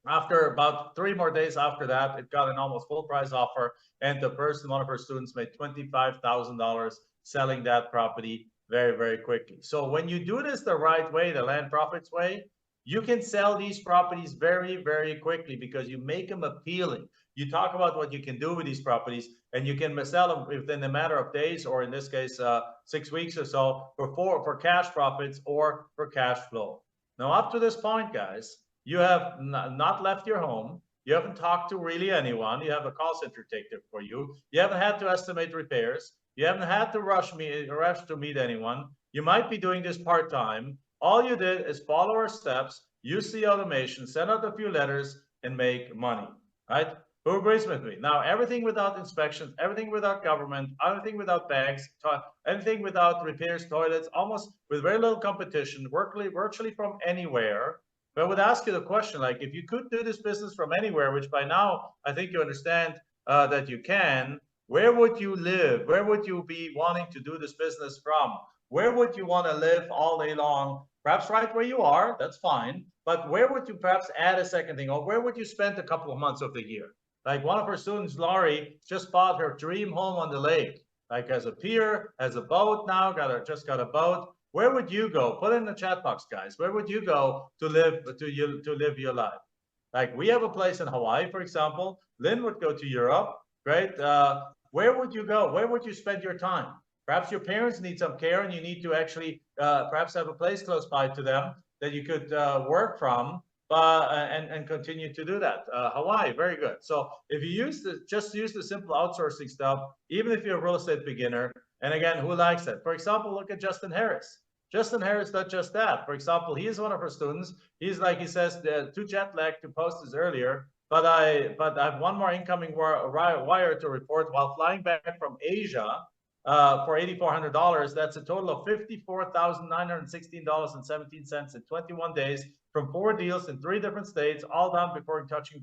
Speaker 2: after about 3 more days after that, it got an almost full price offer. And the person, one of our students, made $25,000 selling that property very, very quickly. So when you do this the right way, the land profits way, you can sell these properties very, very quickly because you make them appealing. You talk about what you can do with these properties, and you can sell them within a matter of days, or in this case, 6 weeks or so, for cash profits or for cash flow. Now, up to this point, guys, you have not left your home. You haven't talked to really anyone. You have a call center take it for you. You haven't had to estimate repairs. You haven't had to rush to meet anyone. You might be doing this part-time. All you did is follow our steps, use the automation, send out a few letters, and make money, right? Who agrees with me? Now, everything without inspections, everything without government, everything without banks, anything without repairs, toilets, almost with very little competition, virtually from anywhere. But I would ask you the question, like, if you could do this business from anywhere, which by now I think you understand that you can, where would you live? Where would you be wanting to do this business from? Where would you want to live all day long? Perhaps right where you are, that's fine. But where would you perhaps add a second thing? Or where would you spend a couple of months of the year? Like one of our students, Laurie, just bought her dream home on the lake. Like as a pier, has a boat now, just got a boat. Where would you go? Put it in the chat box, guys. Where would you go to live your life? Like we have a place in Hawaii, for example. Lynn would go to Europe. Great. Where would you go? Where would you spend your time? Perhaps your parents need some care and you need to actually perhaps have a place close by to them that you could work from and continue to do that. Hawaii, very good. So if you just use the simple outsourcing stuff, even if you're a real estate beginner, and again, who likes that? For example, look at Justin Harris. Justin Harris does just that. For example, he is one of our students. He's like, he says, too jet lagged to post this earlier. But I have one more incoming wire to report while flying back from Asia for $8,400. That's a total of $54,916.17 in 21 days from 4 deals in 3 different states, all done before touching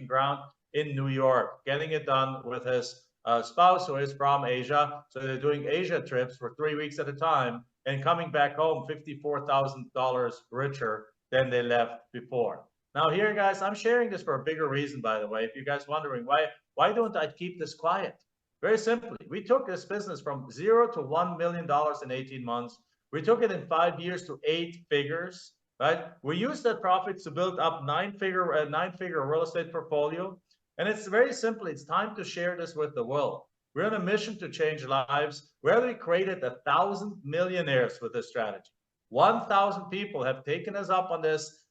Speaker 2: ground in New York, getting it done with his spouse who is from Asia. So they're doing Asia trips for 3 weeks at a time and coming back home $54,000 richer than they left before. Now here, guys, I'm sharing this for a bigger reason, by the way. If you guys wondering why don't I keep this quiet? Very simply, we took this business from 0 to $1 million in 18 months. We took it in 5 years to 8 figures, right? We used that profits to build up nine-figure real estate portfolio. And it's very simple. It's time to share this with the world. We're on a mission to change lives. We already created 1,000 millionaires with this strategy. 1,000 people have taken us up on this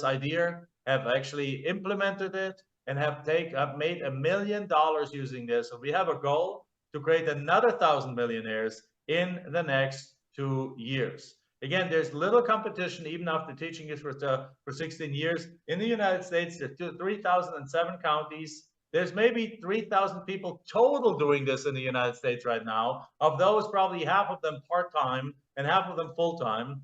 Speaker 2: idea, have actually implemented it, and have made $1 million using this. So we have a goal to create another 1,000 millionaires in the next 2 years. Again, there's little competition even after teaching this for 16 years. In the United States, there's 3,007 counties. There's maybe 3,000 people total doing this in the United States right now. Of those, probably half of them part-time and half of them full-time.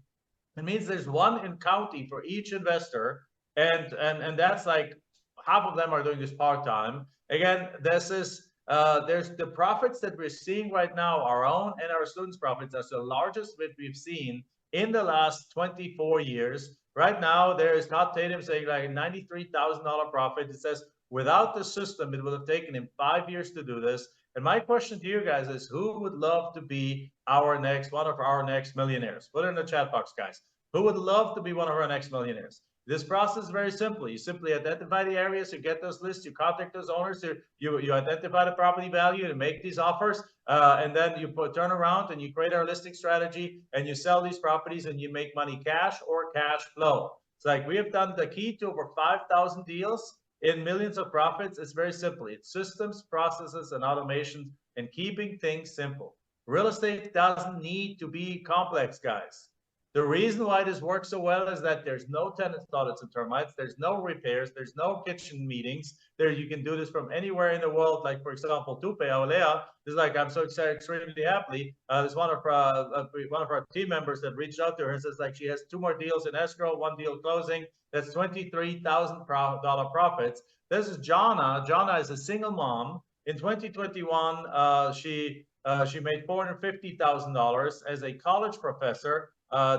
Speaker 2: It means there's one in county for each investor, and that's like half of them are doing this part-time. Again, this is there's the profits that we're seeing right now, our own and our students' profits. That's the largest that we've seen in the last 24 years. Right now, there is Todd Tatum saying like a $93,000 profit. It says without the system, it would have taken him 5 years to do this. And my question to you guys is, who would love to be one of our next millionaires? Put it in the chat box, guys. Who would love to be one of our next millionaires? This process is very simple. You simply identify the areas, you get those lists, you contact those owners, you identify the property value and make these offers, and then you turn around and you create our listing strategy and you sell these properties and you make money cash or cash flow. It's like we have done the key to over 5,000 deals in millions of profits. It's very simple. It's systems, processes, and automation and keeping things simple. Real estate doesn't need to be complex, guys. The reason why this works so well is that there's no tenant audits and termites, there's no repairs, there's no kitchen meetings. There, you can do this from anywhere in the world. Like, for example, Tupe Aulea is like, I'm so excited, extremely happy. There's one of our team members that reached out to her and says like she has 2 more deals in escrow, 1 deal closing. That's $23,000 profits. This is Jana. Jana is a single mom. In 2021, she made $450,000 as a college professor.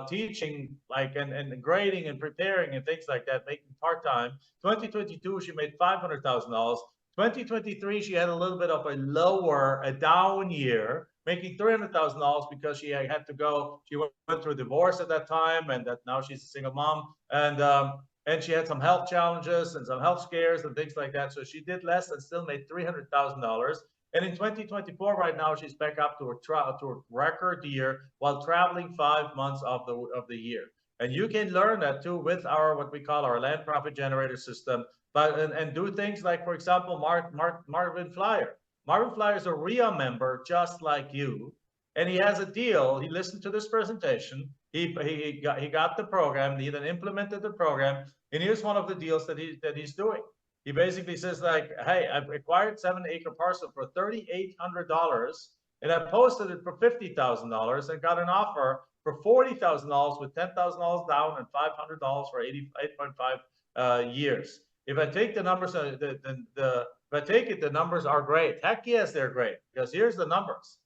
Speaker 2: Teaching like and grading and preparing and things like that, making part-time. 2022 she made $500,000. 2023 she had a little bit of a down year, making $300,000 because she had to go. She went through a divorce at that time, and that now she's a single mom, and she had some health challenges and some health scares and things like that. So she did less and still made $300,000. And in 2024, right now, she's back up to a record year while traveling 5 months of the year. And you can learn that too with our what we call our land profit generator system. But and do things like, for example, Marvin Flyer. Marvin Flyer is a RIA member just like you, and he has a deal. He listened to this presentation. He got the program. He then implemented the program, and here's one of the deals that he's doing. He basically says like, hey, I've acquired 7-acre parcel for $3,800 and I posted it for $50,000 and got an offer for $40,000 with $10,000 down and $500 for 8.5 years. If I take the numbers, the numbers are great. Heck yes, they're great, because here's the numbers.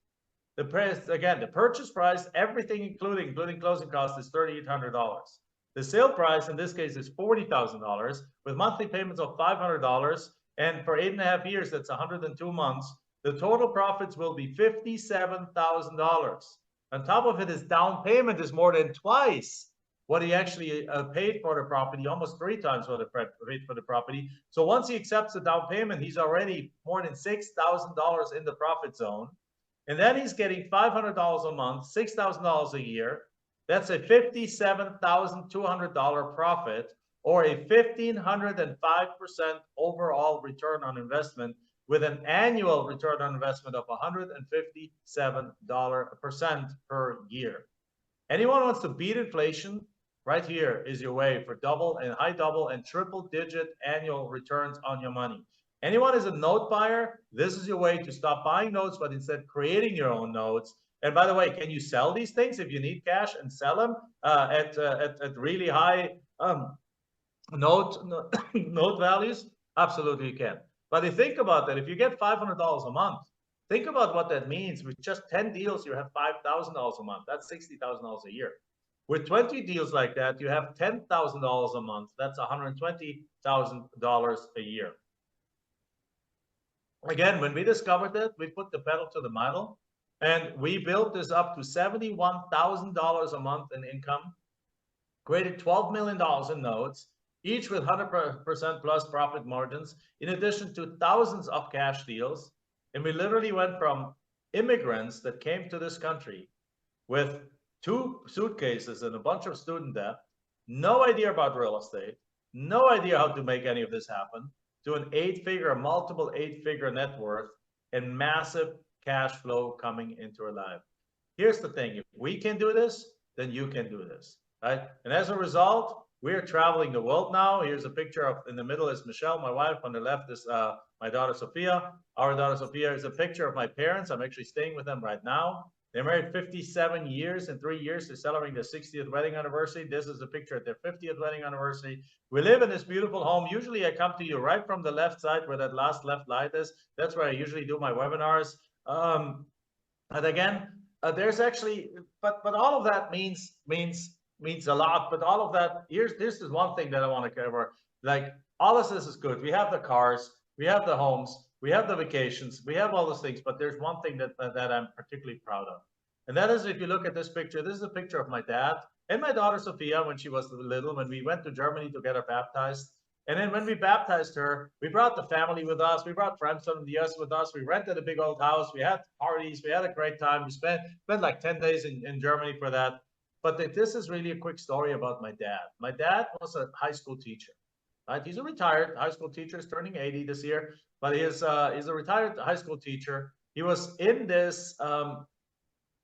Speaker 2: The price, again, the purchase price, everything including closing costs, is $3,800. The sale price in this case is $40,000 with monthly payments of $500, and for 8.5 years, that's 102 months. The total profits will be $57,000. On top of it, his down payment is more than twice what he actually paid for the property, almost 3 times what he paid for the property. So once he accepts the down payment, he's already more than $6,000 in the profit zone. And then he's getting $500 a month, $6,000 a year. That's a $57,200 profit, or a 1,505% overall return on investment, with an annual return on investment of 157% per year. Anyone wants to beat inflation? Right here is your way for high double and triple digit annual returns on your money. Anyone is a note buyer? This is your way to stop buying notes, but instead creating your own notes. And by the way, can you sell these things if you need cash and sell them at really high note values? Absolutely you can. But if you think about that, if you get $500 a month, think about what that means. With just 10 deals, you have $5,000 a month. That's $60,000 a year. With 20 deals like that, you have $10,000 a month. That's $120,000 a year. Again, when we discovered that, we put the pedal to the metal, and we built this up to $71,000 a month in income, created $12 million in notes, each with 100% plus profit margins, in addition to thousands of cash deals. And we literally went from immigrants that came to this country with 2 suitcases and a bunch of student debt, no idea about real estate, no idea how to make any of this happen, to an multiple 8-figure net worth and massive cash flow coming into our life. Here's the thing, if we can do this, then you can do this, right? And as a result, we're traveling the world now. Here's a picture of, in the middle is Michelle, my wife. On the left is my daughter, Sophia. Our daughter, Sophia, is a picture of my parents. I'm actually staying with them right now. They're married 57 years. In 3 years, they're celebrating their 60th wedding anniversary. This is a picture at their 50th wedding anniversary. We live in this beautiful home. Usually I come to you right from the left side where that last left light is. That's where I usually do my webinars. And again, there's actually, but all of that means a lot. But all of that, this is one thing that I want to cover. Like, all of this is good. We have the cars, we have the homes, we have the vacations, we have all those things, but there's one thing that I'm particularly proud of. And that is, if you look at this picture, this is a picture of my dad. and my daughter Sophia when she was little, when we went to Germany to get her baptized. And then when we baptized her, we brought the family with us. We brought friends from the US with us. We rented a big old house. We had parties. We had a great time. We spent like 10 days in Germany for that. But this is really a quick story about my dad. My dad was a high school teacher. Right? He's a retired high school teacher. He's turning 80 this year, but he's a retired high school teacher. He was in this,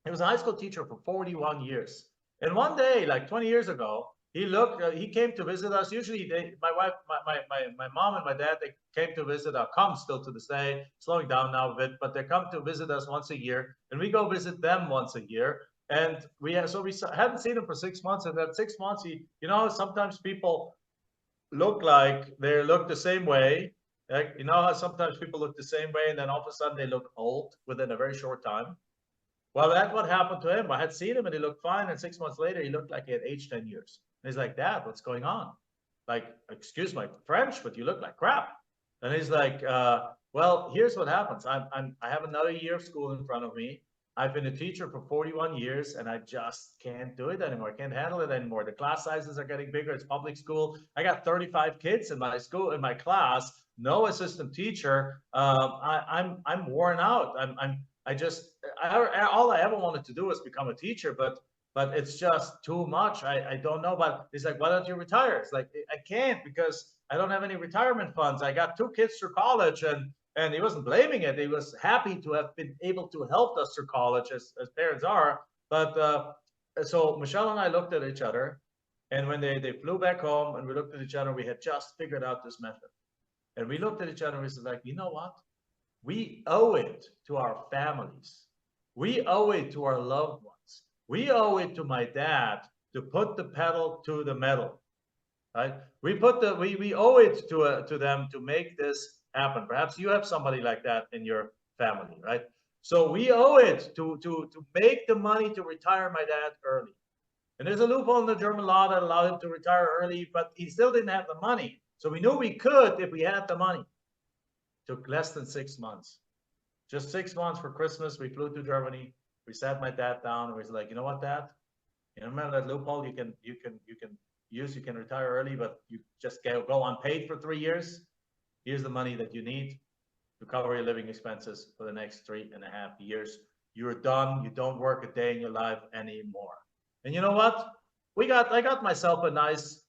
Speaker 2: he was a high school teacher for 41 years. And one day, like 20 years ago, he came to visit us. Usually my wife, my mom and my dad, they came to visit, come still to this day, slowing down now a bit, but they come to visit us once a year, and we go visit them once a year. And we hadn't seen him for 6 months, and that 6 months, sometimes people look like they look the same way. Like, you know how sometimes people look the same way, and then all of a sudden they look old within a very short time. Well, that's what happened to him. I had seen him and he looked fine, and 6 months later he looked like he had aged 10 years. And he's like, Dad, what's going on? Like, excuse my French, but you look like crap. And he's like, well, here's what happens. I have another year of school in front of me. I've been a teacher for 41 years and I just can't do it anymore. I can't handle it anymore. The class sizes are getting bigger. It's public school. I got 35 kids in my school, in my class, no assistant teacher. I'm worn out. All I ever wanted to do was become a teacher, but it's just too much. I don't know. But he's like, why don't you retire? It's like, I can't because I don't have any retirement funds. I got 2 kids through college, and he wasn't blaming it. He was happy to have been able to help us through college, as parents are. But so Michelle and I looked at each other, and when they flew back home and we looked at each other, we had just figured out this method. And we looked at each other and we said, like, you know what? We owe it to our families. We owe it to our loved ones. We owe it to my dad to put the pedal to the metal, right? We owe it to them to make this happen. Perhaps you have somebody like that in your family, right? So we owe it to make the money to retire my dad early. And there's a loophole in the German law that allowed him to retire early, but he still didn't have the money. So we knew we could if we had the money. Took less than 6 months. Just 6 months for Christmas, we flew to Germany. We sat my dad down and we was like, you know what, Dad? You remember that loophole you can use, you can retire early, but you just go unpaid for 3 years. Here's the money that you need to cover your living expenses for the next 3.5 years. You're done. You don't work a day in your life anymore. And you know what? I got myself a nice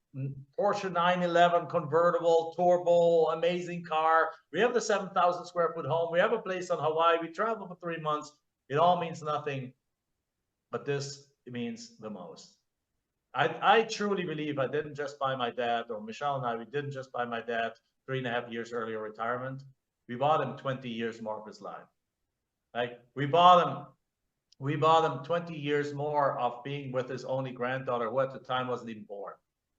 Speaker 2: Porsche 911 convertible, turbo, amazing car. We have the 7,000 square foot home. We have a place on Hawaii. We travel for 3 months. It all means nothing, but this means the most. I truly believe I didn't just buy my dad, or Michelle and I, we didn't just buy my dad 3.5 years earlier retirement. We bought him 20 years more of his life. Like, we bought him 20 years more of being with his only granddaughter, who at the time wasn't even born.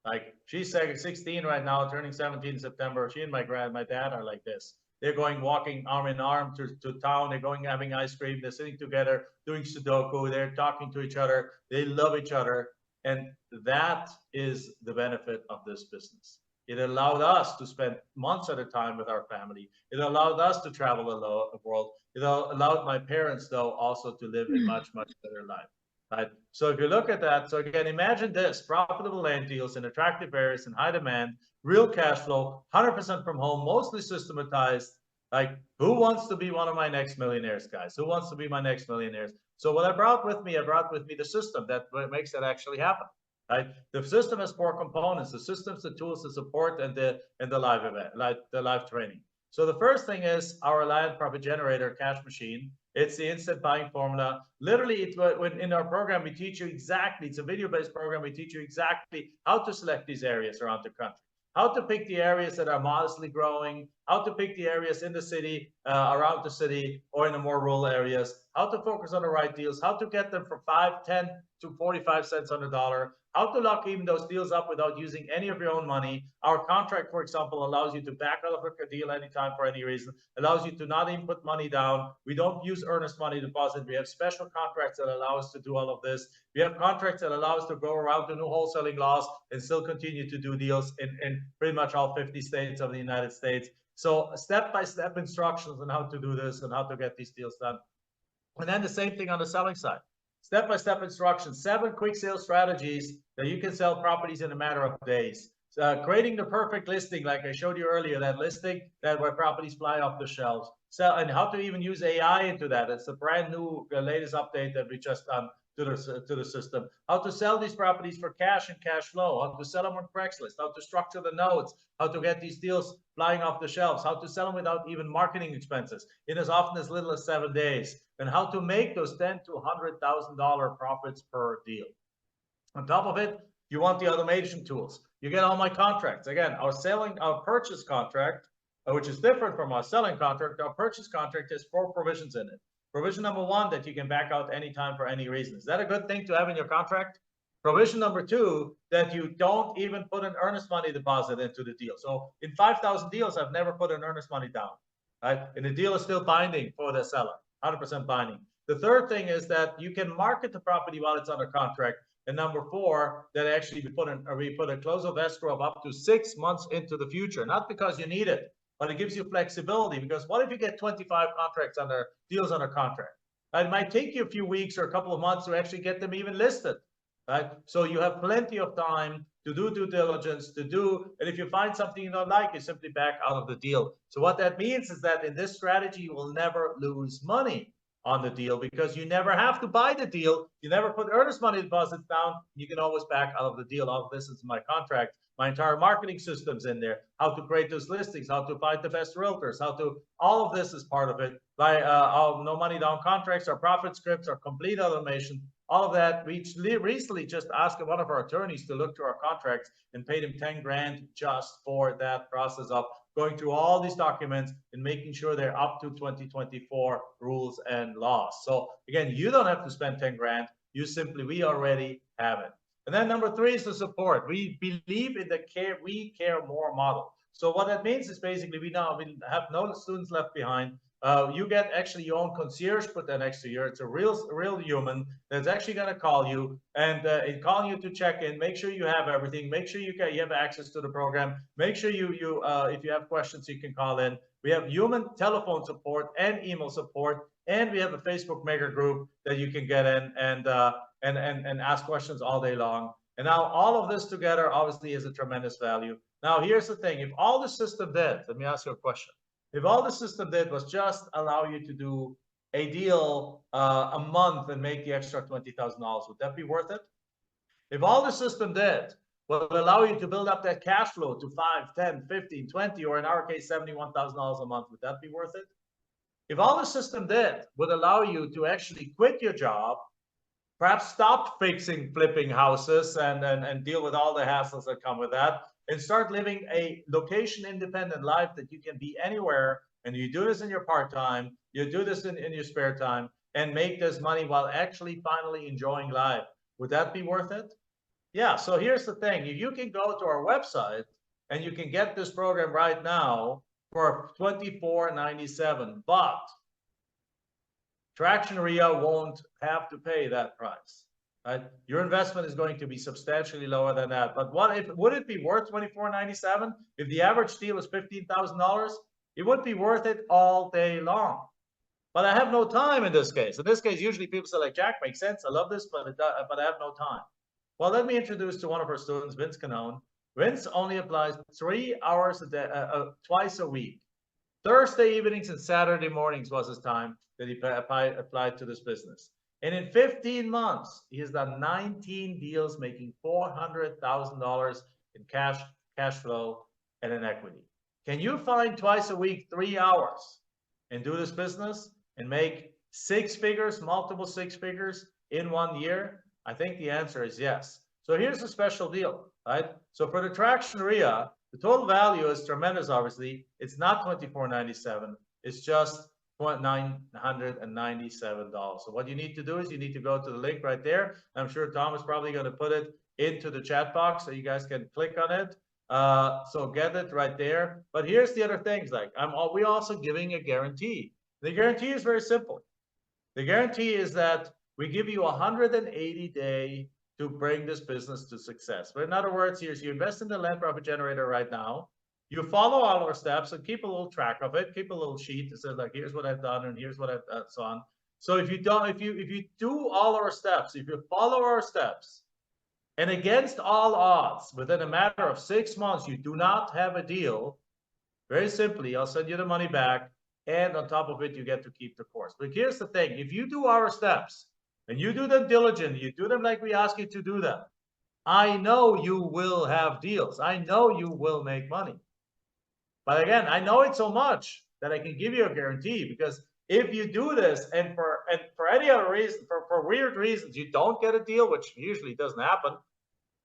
Speaker 2: Like, she's 16 right now, turning 17 in September. She and my dad are like this. They're going walking arm in arm to town. They're going having ice cream. They're sitting together doing Sudoku. They're talking to each other. They love each other. And that is the benefit of this business. It allowed us to spend months at a time with our family. It allowed us to travel the world. It allowed my parents, though, also to live a much, much better life. Right? So if you look at that, so again, imagine this: profitable land deals in attractive areas in high demand, real cash flow, 100% from home, mostly systematized. Like, who wants to be one of my next millionaires, guys? Who wants to be my next millionaires? So what I brought with me the system that makes that actually happen. Right? The system has 4 components: the systems, the tools, the support, and the live event, like the live training. So the first thing is our Reliant Profit Generator cash machine. It's the instant buying formula. Literally, in our program, we teach you exactly, it's a video-based program, we teach you exactly how to select these areas around the country, how to pick the areas that are modestly growing, how to pick the areas in the city, around the city, or in the more rural areas, how to focus on the right deals, how to get them for 5, 10 to 45 cents on the dollar, how to lock even those deals up without using any of your own money. Our contract, for example, allows you to back out of a deal anytime for any reason, allows you to not even put money down. We don't use earnest money deposit. We have special contracts that allow us to do all of this. We have contracts that allow us to go around the new wholesaling laws and still continue to do deals in pretty much all 50 states of the United States. So step-by-step instructions on how to do this and how to get these deals done. And then the same thing on the selling side. step-by-step instructions, 7 quick sale strategies that you can sell properties in a matter of days. Creating the perfect listing, like I showed you earlier, that listing that where properties fly off the shelves. And how to even use AI into that. It's a brand new, latest update that we just done to the system. How to sell these properties for cash and cash flow. How to sell them on Craigslist. How to structure the notes. How to get these deals flying off the shelves. How to sell them without even marketing expenses in as often as little as 7 days. And how to make those $10,000 to $100,000 profits per deal. On top of it, you want the automation tools. You get all my contracts. Again, our purchase contract, which is different from our selling contract. Our purchase contract has 4 provisions in it. Provision number 1, that you can back out anytime for any reason. Is that a good thing to have in your contract? Provision number 2, that you don't even put an earnest money deposit into the deal. So in 5,000 deals, I've never put an earnest money down, right? And the deal is still binding for the seller, 100% binding. The third thing is that you can market the property while it's under contract. And number 4, that actually we put a close of escrow of up to 6 months into the future, not because you need it, but it gives you flexibility. Because what if you get 25 deals under contract? It might take you a few weeks or a couple of months to actually get them even listed, right? So you have plenty of time to do due diligence, and if you find something you don't like, you simply back out of the deal. So what that means is that in this strategy, you will never lose money on the deal, because you never have to buy the deal. You never put earnest money deposits down. You can always back out of the deal. All of this is my contract. My entire marketing system's in there. How to create those listings, how to find the best realtors, all of this is part of it. Our no money down contracts, our profit scripts, our complete automation, all of that. We recently just asked one of our attorneys to look through our contracts and paid him 10 grand just for that process of going through all these documents and making sure they're up to 2024 rules and laws. So again, you don't have to spend 10 grand. We already have it. And then number 3 is the support. We believe in the we care more model. So what that means is basically we have no students left behind. You get actually your own concierge put that next to you. It's a real human that's actually going to call you and calling you to check in, make sure you have everything, make sure you have access to the program, make sure if you have questions, you can call in. We have human telephone support and email support, and we have a Facebook mega group that you can get in and ask questions all day long. And now all of this together obviously is a tremendous value. Now here's the thing: if all the system did, let me ask you a question. If all the system did was just allow you to do a deal a month and make the extra $20,000, would that be worth it? If all the system did would allow you to build up that cash flow to 5, 10, 15, 20, or in our case, $71,000 a month, would that be worth it? If all the system did would allow you to actually quit your job, perhaps stop flipping houses and deal with all the hassles that come with that, and start living a location-independent life that you can be anywhere, and you do this in your part-time, you do this in your spare time, and make this money while actually finally enjoying life. Would that be worth it? Yeah, so here's the thing. You can go to our website, and you can get this program right now for $24.97, but Traction RIA won't have to pay that price. Right? Your investment is going to be substantially lower than that. But would it be worth $24.97 if the average deal is $15,000? It would be worth it all day long. But I have no time in this case. In this case, usually people say, like, Jack, makes sense. I love this, but I have no time. Well, let me introduce to one of our students, Vince Canone. Vince only applies 3 hours a day, twice a week. Thursday evenings and Saturday mornings was his time that he applied to this business. And in 15 months, he has done 19 deals, making $400,000 in cash flow, and in equity. Can you find twice a week, 3 hours, and do this business and make 6 figures, multiple 6 figures in 1 year? I think the answer is yes. So here's a special deal, right? So for the Traction RIA, the total value is tremendous, obviously. It's not $24.97. It's just $997. So what you need to do is you need to go to the link right there. I'm sure Tom is probably going to put it into the chat box so you guys can click on it. So get it right there. But here's the other things, like we're also giving a guarantee. The guarantee is very simple. The guarantee is that we give you 180 days to bring this business to success. But in other words, here's you invest in the land profit generator right now. You follow all our steps and keep a little track of it, keep a little sheet that says, like, here's what I've done and here's what I've done, so on. So if you do all our steps, if you follow our steps, and against all odds, within a matter of 6 months, you do not have a deal, very simply, I'll send you the money back, and on top of it, you get to keep the course. But here's the thing, if you do our steps, and you do them diligently, you do them like we ask you to do them, I know you will have deals. I know you will make money. But again, I know it so much that I can give you a guarantee, because if you do this and for any other reason, for weird reasons, you don't get a deal, which usually doesn't happen,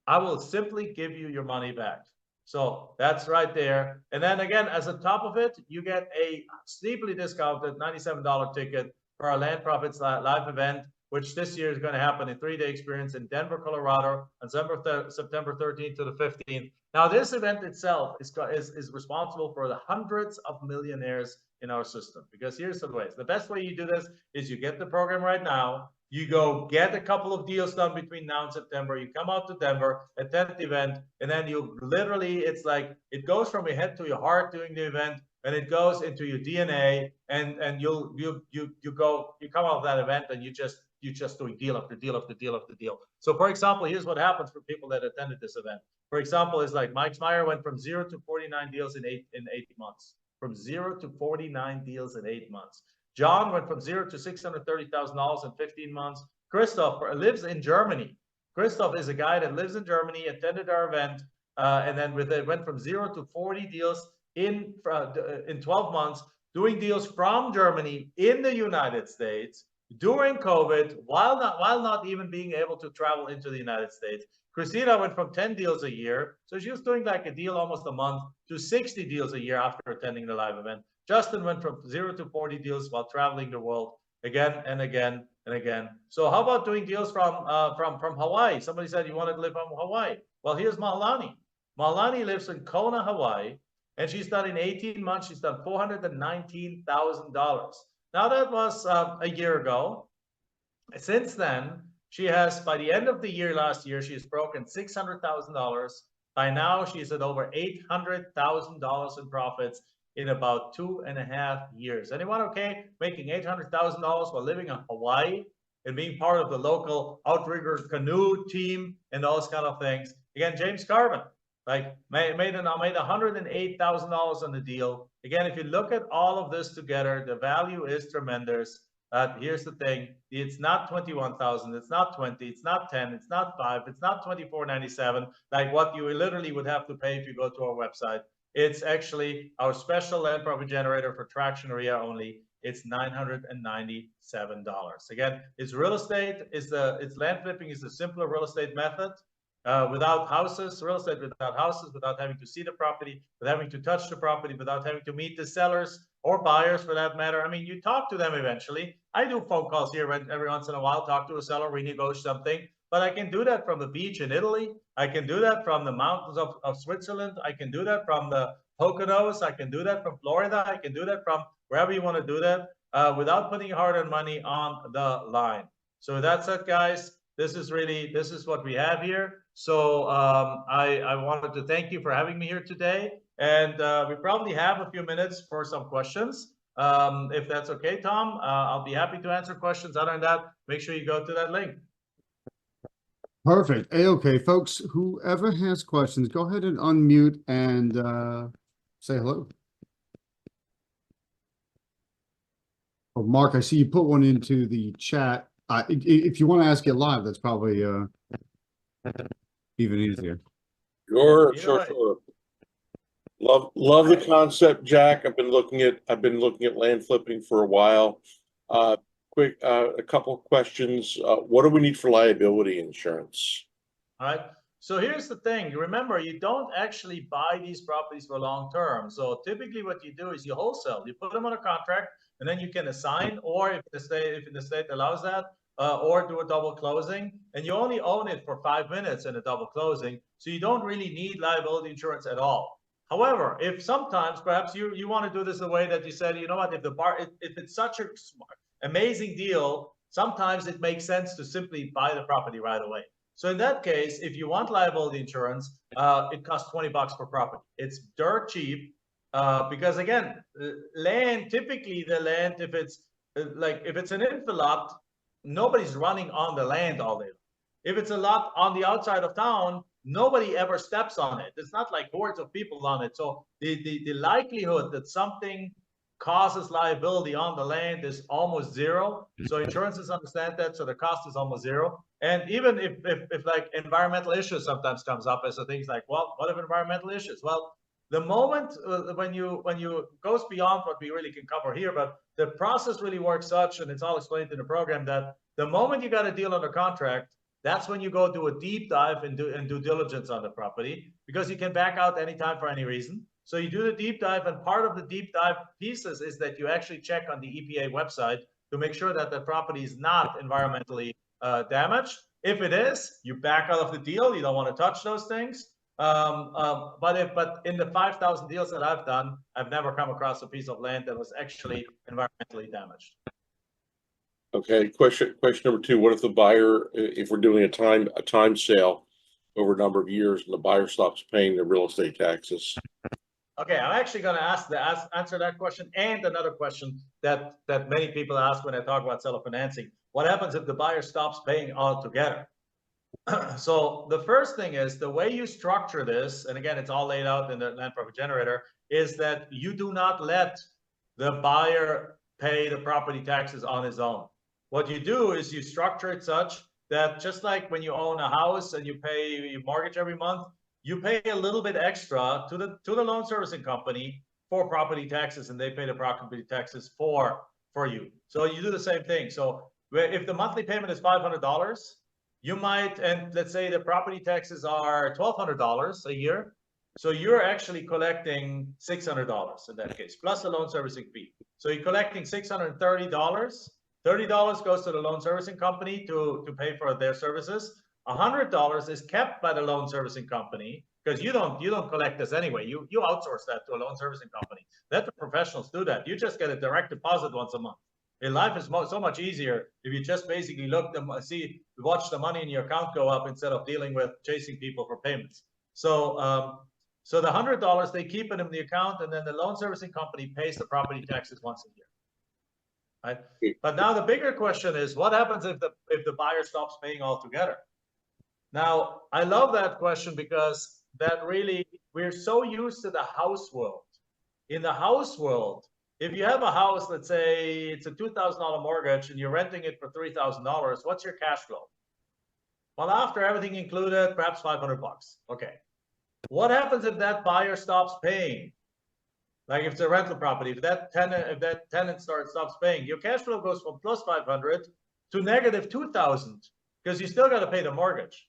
Speaker 2: I will simply give you your money back. So that's right there. And then again, as a top of it, you get a steeply discounted $97 ticket for our Land Profits live event, which this year is going to happen in 3-day experience in Denver, Colorado, on September 13th to the 15th. Now, this event itself is responsible for the hundreds of millionaires in our system, because here's the ways. The best way you do this is you get the program right now. You go get a couple of deals done between now and September. You come out to Denver, attend the event, and then you literally, it's like, it goes from your head to your heart during the event, and it goes into your DNA, and you come out of that event, and you're just doing deal after deal after deal after deal. So for example, here's what happens for people that attended this event. For example, it's like Mike Smyer went from 0 to 49 deals in 8 months. From 0 to 49 deals in 8 months. John went from 0 to $630,000 in 15 months. Christoph lives in Germany. Christoph is a guy that lives in Germany, attended our event, and then went from 0 to 40 deals in 12 months, doing deals from Germany in the United States during COVID, while not even being able to travel into the United States. Christina went from 10 deals a year, so she was doing like a deal almost a month, to 60 deals a year after attending the live event. Justin went from 0 to 40 deals while traveling the world again and again and again. So how about doing deals from Hawaii? Somebody said you wanted to live from Hawaii. Well, here's Mahalani. Mahalani lives in Kona, Hawaii, and she's done in 18 months, she's done $419,000. Now that was a year ago. Since then, she has, by the end of the year last year, she has broken $600,000. By now, she's at over $800,000 in profits in about 2.5 years. Anyone okay making $800,000 while living in Hawaii and being part of the local outrigger canoe team and those kind of things? Again, James Carvin, like made $108,000 on the deal. Again, if you look at all of this together, the value is tremendous. Here's the thing, it's not 21,000, it's not 20, it's not 10, it's not 5, it's not 24.97, like what you literally would have to pay if you go to our website. It's actually our special land profit generator for traction area only. It's $997. Again, it's real estate, it's land flipping is the simpler real estate method. Without houses, real estate without houses, without having to see the property, without having to touch the property, without having to meet the sellers or buyers for that matter. I mean, you talk to them eventually. I do phone calls here every once in a while, talk to a seller, renegotiate something, but I can do that from the beach in Italy. I can do that from the mountains of Switzerland. I can do that from the Poconos. I can do that from Florida. I can do that from wherever you want to do that without putting hard-earned money on the line. So that's it, guys. This is what we have here. So I wanted to thank you for having me here today. And we probably have a few minutes for some questions. If that's okay, Tom, I'll be happy to answer questions. Other than that, make sure you go to that link.
Speaker 1: Perfect. Okay, folks, whoever has questions, go ahead and unmute and say hello. Oh, Mark, I see you put one into the chat. If you want to ask it live, that's probably even easier.
Speaker 4: Sure. Love the concept, Jack. I've been looking at land flipping for a while. Quick, a couple of questions. What do we need for liability insurance?
Speaker 2: All right. So here's the thing. Remember, you don't actually buy these properties for long term. So typically what you do is you wholesale. You put them on a contract, and then you can assign, or if the state allows that, or do a double closing, and you only own it for 5 minutes in a double closing. So you don't really need liability insurance at all. However, if sometimes perhaps you want to do this the way that you said, you know what, if it's such a amazing deal, sometimes it makes sense to simply buy the property right away. So in that case, if you want liability insurance, it costs $20 per property. It's dirt cheap because again, typically the land, if it's like if it's an infill lot, nobody's running on the land all day. If it's a lot on the outside of town, nobody ever steps on it. It's not like hordes of people on it. So the likelihood that something causes liability on the land is almost zero. So insurances understand that, so the cost is almost zero. And even if like environmental issues sometimes comes up as things like, well, what if environmental issues? Well, the moment when you goes beyond what we really can cover here, but the process really works such, and it's all explained in the program, that the moment you got a deal under contract, that's when you go do a deep dive and do due diligence on the property, because you can back out anytime for any reason. So you do the deep dive, and part of the deep dive pieces is that you actually check on the EPA website to make sure that the property is not environmentally damaged. If it is, you back out of the deal. You don't want to touch those things. But in the 5,000 deals that I've done, I've never come across a piece of land that was actually environmentally damaged.
Speaker 4: Okay, question number two, what if the buyer, if we're doing a time sale over a number of years and the buyer stops paying the real estate taxes?
Speaker 2: Okay, I'm actually going to answer that question and another question that many people ask when I talk about seller financing. What happens if the buyer stops paying altogether? So the first thing is the way you structure this, and again, it's all laid out in the land profit generator, is that you do not let the buyer pay the property taxes on his own. What you do is you structure it such that just like when you own a house and you pay your mortgage every month, you pay a little bit extra to the loan servicing company for property taxes, and they pay the property taxes for you. So you do the same thing. So if the monthly payment is $500, you might, and let's say the property taxes are $1,200 a year, so you're actually collecting $600 in that case, plus the loan servicing fee. So you're collecting $630. $30 goes to the loan servicing company to pay for their services. $100 is kept by the loan servicing company, because you don't collect this anyway. You outsource that to a loan servicing company. Let the professionals do that. You just get a direct deposit once a month. In life is so much easier if you just basically watch the money in your account go up instead of dealing with chasing people for payments. So so the $100 they keep it in the account, and then the loan servicing company pays the property taxes once a year. Right? But now the bigger question is, what happens if the buyer stops paying altogether? Now, I love that question, because that really, we're so used to the house world. In the house world, if you have a house, let's say it's a $2,000 mortgage and you're renting it for $3,000, what's your cash flow? Well, after everything included, perhaps $500. Okay. What happens if that buyer stops paying? Like if it's a rental property, if that tenant stops paying, your cash flow goes from plus 500 to negative 2,000, because you still got to pay the mortgage.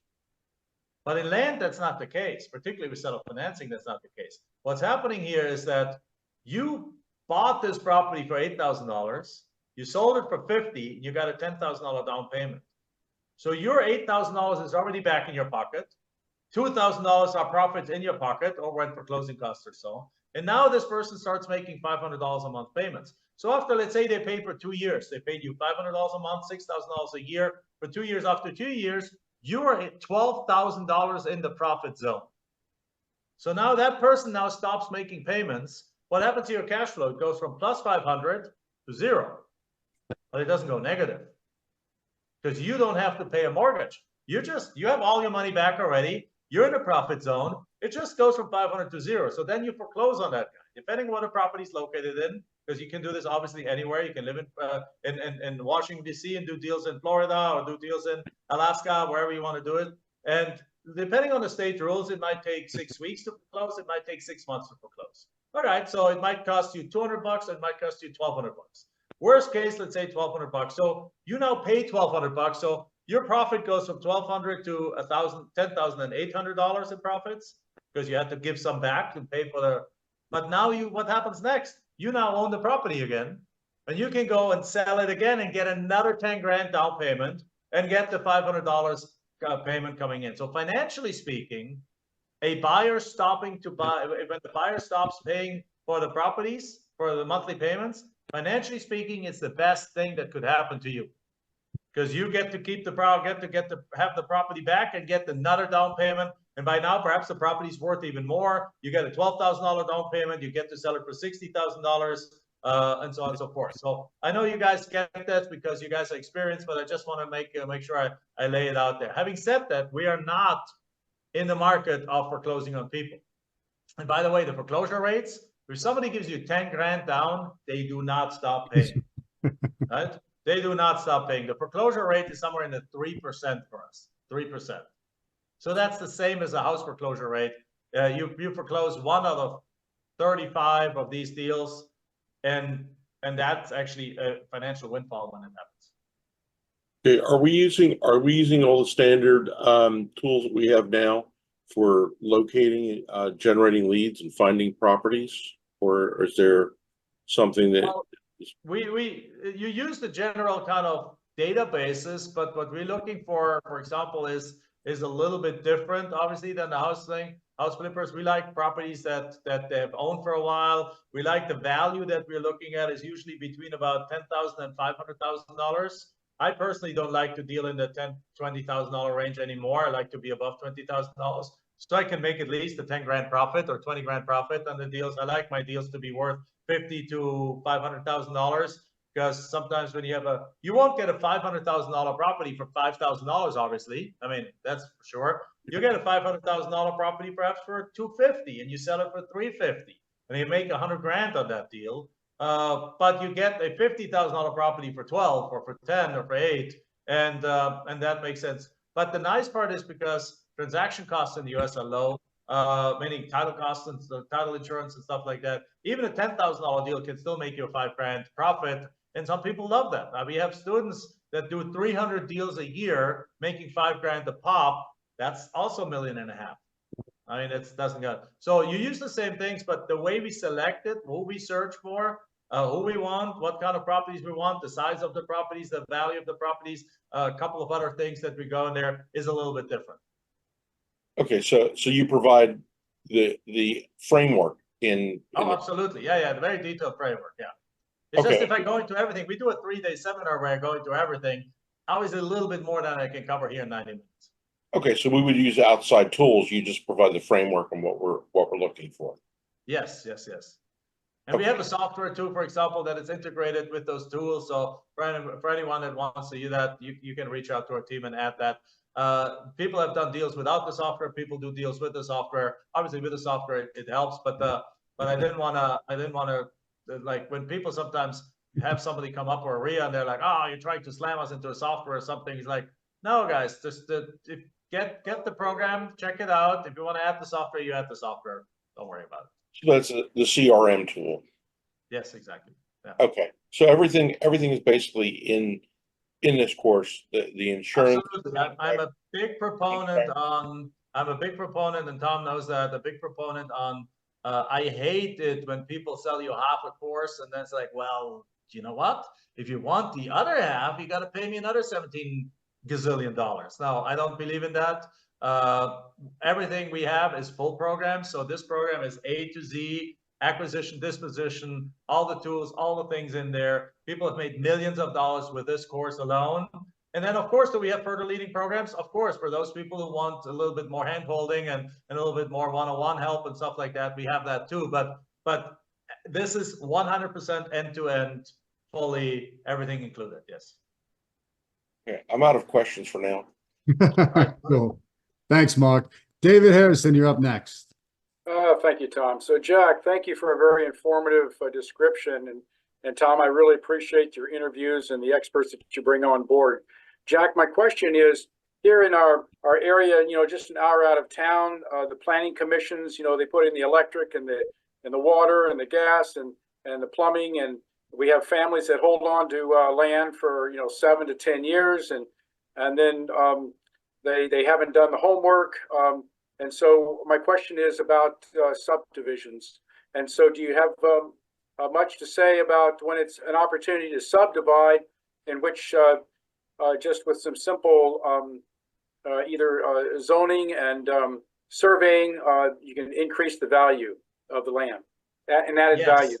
Speaker 2: But in land, that's not the case. Particularly with seller financing, that's not the case. What's happening here is that you bought this property for $8,000, you sold it for $50,000, and you got a $10,000 down payment. So your $8,000 is already back in your pocket. $2,000 are profits in your pocket, or went for closing costs or so. And now this person starts making $500 a month payments. So after, let's say they paid for 2 years, they paid you $500 a month, $6,000 a year for 2 years. After 2 years, you're at $12,000 in the profit zone. So now that person now stops making payments. What happens to your cash flow? It goes from plus 500 to zero, but it doesn't go negative, because you don't have to pay a mortgage. You have all your money back already. You're in the profit zone. It just goes from 500 to zero. So then you foreclose on that guy, depending on what the property is located in, because you can do this obviously anywhere. You can live in Washington, D.C. and do deals in Florida, or do deals in Alaska, wherever you want to do it. And depending on the state rules, it might take 6 weeks to foreclose. It might take 6 months to foreclose. All right, so it might cost you $200. It might cost you $1,200. Worst case, let's say $1,200. So you now pay $1,200. So your profit goes from $1,200 to $10,800 in profits, because you have to give some back to pay for the. But now what happens next? You now own the property again, and you can go and sell it again and get another 10 grand down payment and get the $500 payment coming in. So financially speaking, a buyer stopping to buy, when the buyer stops paying for the properties, for the monthly payments, financially speaking, it's the best thing that could happen to you, because you get to keep the have the property back and get another down payment. And by now, perhaps the property is worth even more. You get a $12,000 down payment. You get to sell it for $60,000. and so on and so forth. So I know you guys get that because you guys are experienced, but I just want to make sure I lay it out there. Having said that, we are not in the market of foreclosing on people. And by the way, the foreclosure rates, if somebody gives you 10 grand down, they do not stop paying, right? They do not stop paying. The foreclosure rate is somewhere in the 3% for us, 3%. So that's the same as a house foreclosure rate. You foreclose 1 out of 35 of these deals, and that's actually a financial windfall when it happens.
Speaker 4: Okay, are we using all the standard tools that we have now for locating, generating leads and finding properties, or is there something that
Speaker 2: you use the general kind of databases, but what we're looking for example, is a little bit different, obviously, than the house flippers. We like properties that they have owned for a while. We like the value that we're looking at is usually between about $10,000 and $500,000. I personally don't like to deal in the $20,000 range anymore. I like to be above $20,000, so I can make at least a 10 grand profit or 20 grand profit on the deals. I like my deals to be worth $50,000 to $500,000, because sometimes when you won't get a $500,000 property for $5,000, obviously. I mean, that's for sure. You get a $500,000 property perhaps for $250,000, and you sell it for $350,000, and you make 100 grand on that deal. But you get a $50,000 property for 12 or for 10 or for 8, and that makes sense. But the nice part is because transaction costs in the US are low, meaning title costs and title insurance and stuff like that. Even a $10,000 deal can still make you a 5 grand profit, and some people love that. We have students that do 300 deals a year, making 5 grand a pop. That's also $1.5 million. I mean, it doesn't go. So you use the same things, but the way we select it, who we search for, who we want, what kind of properties we want, the size of the properties, the value of the properties, a couple of other things that we go in there is a little bit different.
Speaker 4: Okay, so you provide the framework in
Speaker 2: absolutely. Yeah, the very detailed framework. Yeah. It's just if I go into everything, we do a 3-day seminar where I go into everything. Obviously a little bit more than I can cover here in 90 minutes.
Speaker 4: Okay, so we would use outside tools. You just provide the framework and what we're looking for.
Speaker 2: Yes. And we have a software too, for example, that is integrated with those tools. So for anyone that wants to use that, you can reach out to our team and add that. People have done deals without the software. People do deals with the software. Obviously, with the software, it helps. But I didn't want to like when people sometimes have somebody come up or a RIA and they're like, oh, you're trying to slam us into a software or something. It's like, no, guys, just get the program, check it out. If you want to add the software, you add the software. Don't worry about it.
Speaker 4: So that's the CRM tool.
Speaker 2: Yes, exactly. Yeah.
Speaker 4: Okay, so everything is basically in this course. The insurance.
Speaker 2: Absolutely. I'm a big proponent on. I'm a big proponent, and Tom knows that. A big proponent on. I hate it when people sell you half a course, and then it's like, well, you know what? If you want the other half, you got to pay me another $17 gazillion. Now, I don't believe in that. Everything we have is full program. So this program is A to Z, acquisition, disposition, all the tools, all the things in there. People have made millions of dollars with this course alone. And then, of course, do we have further leading programs? Of course, for those people who want a little bit more hand-holding and a little bit more one-on-one help and stuff like that, we have that too. But this is 100% end-to-end, fully, everything included, yes.
Speaker 4: Okay, I'm out of questions for now.
Speaker 5: Cool. Thanks, Mark. David Harrison, you're up next.
Speaker 6: Thank you, Tom. So, Jack, thank you for a very informative description. And Tom, I really appreciate your interviews and the experts that you bring on board. Jack, my question is, here in our area, just an hour out of town, the planning commissions, they put in the electric and the water and the gas and the plumbing, and we have families that hold on to land for 7 to 10 years, and then they haven't done the homework. And so my question is about subdivisions. And so do you have much to say about when it's an opportunity to subdivide, in which just with some simple either zoning and surveying, you can increase the value of the land and added value?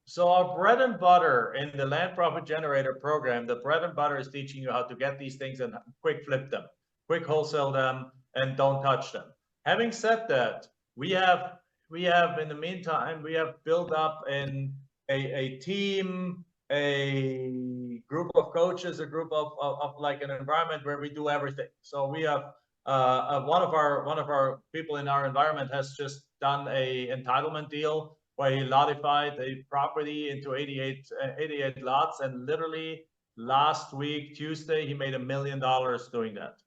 Speaker 2: So our bread and butter in the Land Profit Generator program, the bread and butter is teaching you how to get these things and quick flip them, quick wholesale them, and don't touch them. Having said that, we have in the meantime, we have built up in a team, a group of coaches, a group of like an environment where we do everything. So we have one of our people in our environment has just done a entitlement deal where he lotified a property into 88 lots, and literally last week, Tuesday, he made $1 million doing that.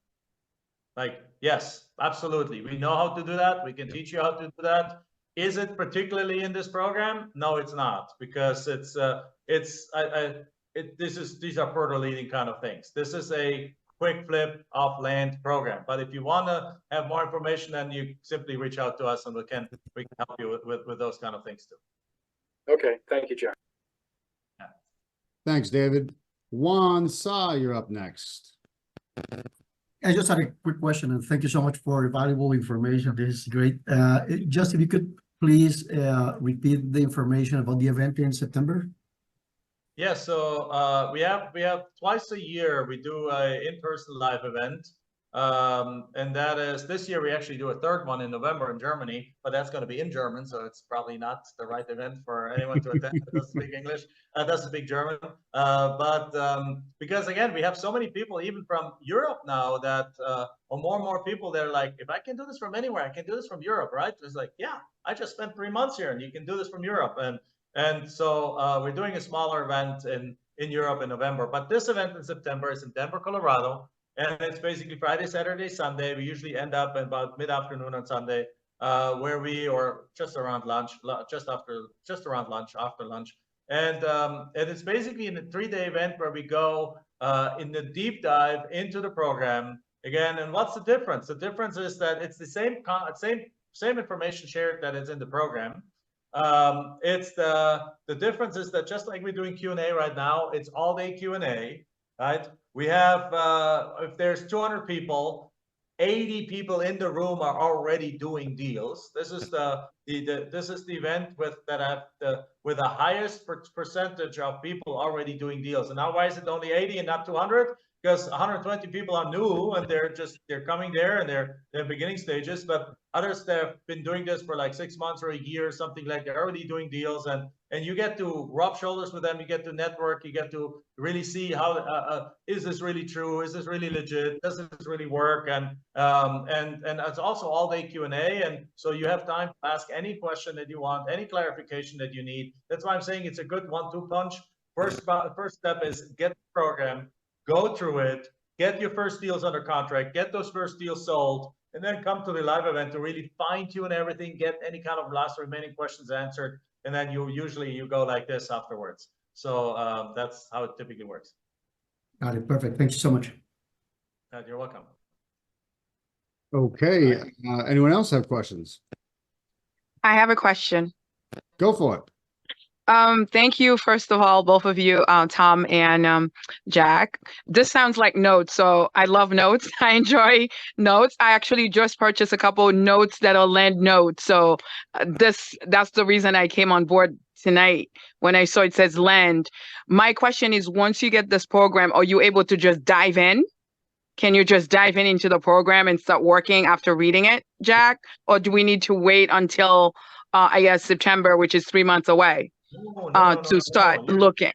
Speaker 2: Like, yes, absolutely. We know how to do that. We can teach you how to do that. Is it particularly in this program? No, it's not, because these are further leading kind of things. This is a quick flip of land program. But if you want to have more information, then you simply reach out to us and we can help you with those kind of things too.
Speaker 6: Okay, thank you, Jack.
Speaker 2: Yeah.
Speaker 5: Thanks, David. Juan Sa, you're up next.
Speaker 7: I just had a quick question, and thank you so much for valuable information. This is great. Just if you could please repeat the information about the event in September.
Speaker 2: Yeah, so we have twice a year we do an in-person live event, and that is this year we actually do a third one in November in Germany, but that's going to be in German, so it's probably not the right event for anyone to attend that doesn't speak English, doesn't speak German. But because again we have so many people even from Europe now that or more and more people, they're like, if I can do this from anywhere, I can do this from Europe, right? It's like, yeah, I just spent 3 months here, and you can do this from Europe. And so we're doing a smaller event in Europe in November, but this event in September is in Denver, Colorado, and it's basically Friday, Saturday, Sunday. We usually end up at about mid-afternoon on Sunday, or just around lunch, after lunch, and it's basically in a 3-day event where we go in the deep dive into the program again. And what's the difference? The difference is that it's the same information shared that is in the program. It's the difference is that just like we're doing Q&A right now, it's all day Q&A, right? We have if there's 200 people, 80 people in the room are already doing deals. This is the event with the highest percentage of people already doing deals. And now why is it only 80 and not 200? Because 120 people are new and they're coming there and they're beginning stages, but others that have been doing this for like 6 months or a year or something, like they're already doing deals, and you get to rub shoulders with them, you get to network, you get to really see how is this really true, is this really legit, does this really work, and it's also all day Q&A, and so you have time to ask any question that you want, any clarification that you need. That's why I'm saying it's a good 1-2 punch. First step is get the program, go through it, get your first deals under contract, get those first deals sold, and then come to the live event to really fine tune everything, get any kind of last remaining questions answered, and then you go like this afterwards. So that's how it typically works.
Speaker 7: Got it. Perfect. Thank you so much.
Speaker 2: You're welcome.
Speaker 5: Okay, anyone else have questions?
Speaker 8: I have a question.
Speaker 5: Go for it.
Speaker 8: Thank you, first of all, both of you, Tom and Jack. This sounds like notes, so I love notes. I enjoy notes. I actually just purchased a couple notes that are land notes. So that's the reason I came on board tonight when I saw it says land. My question is, once you get this program, are you able to just dive in? Can you just dive into the program and start working after reading it, Jack? Or do we need to wait until, I guess, September, which is 3 months away? To start looking.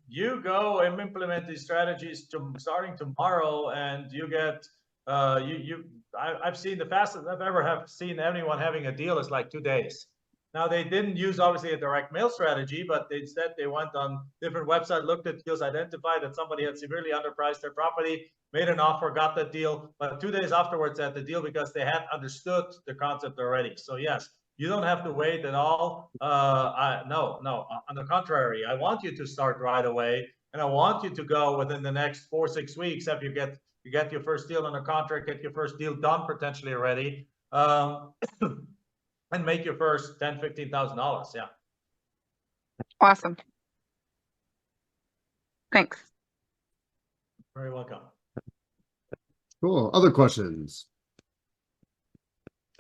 Speaker 2: You go and implement these strategies starting tomorrow, and you get I've seen the fastest I've ever seen anyone having a deal is like 2 days. Now they didn't use obviously a direct mail strategy, but instead they went on different websites, looked at deals, identified that somebody had severely underpriced their property, made an offer, got that deal, but 2 days afterwards had the deal because they had understood the concept already. So yes, you don't have to wait at all. No, on the contrary, I want you to start right away, and I want you to go within the next 4-6 weeks after you get your first deal under contract, get your first deal done potentially already, and make your first $10,000-$15,000. Yeah.
Speaker 8: Awesome. Thanks.
Speaker 2: Very welcome.
Speaker 5: Cool. Other questions?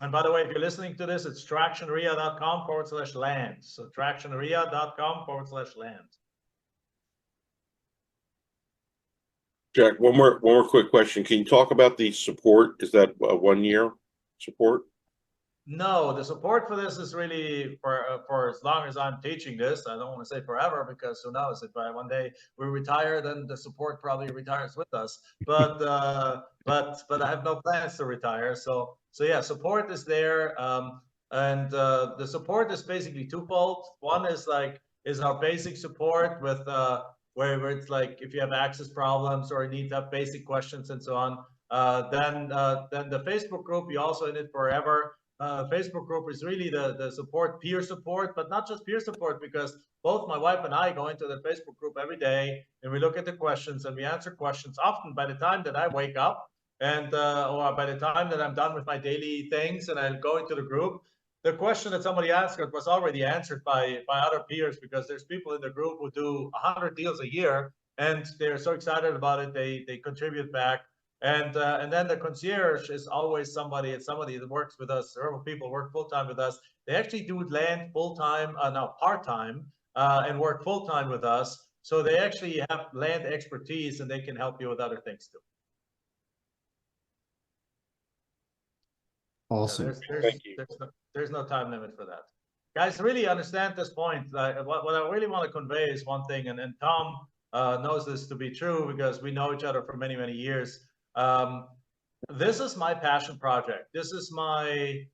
Speaker 2: And by the way, if you're listening to this, it's tractionrea.com/land. So tractionrea.com/land.
Speaker 4: Jack, one more quick question. Can you talk about the support? Is that a 1-year support?
Speaker 2: No, the support for this is really for as long as I'm teaching this. I don't want to say forever, because who knows, if one day we retire, then the support probably retires with us. But but I have no plans to retire. So yeah, support is there, and the support is basically twofold. One is our basic support with where it's like if you have access problems or you need to have basic questions and so on. Then the Facebook group, you also in it forever. Facebook group is really the support, peer support, but not just peer support, because both my wife and I go into the Facebook group every day and we look at the questions and we answer questions. Often by the time that I wake up and or by the time that I'm done with my daily things and I go into the group, the question that somebody asked was already answered by other peers, because there's people in the group who do 100 deals a year and they're so excited about it, they contribute back. And then the concierge is always somebody that works with us. Several people work full-time with us. They actually do land full-time, now part-time, and work full-time with us. So they actually have land expertise and they can help you with other things too.
Speaker 5: Awesome.
Speaker 4: Thank you.
Speaker 2: There's no time limit for that. Guys, really understand this point. What I really want to convey is one thing, and Tom knows this to be true because we know each other for many, many years. This is my passion project. This is my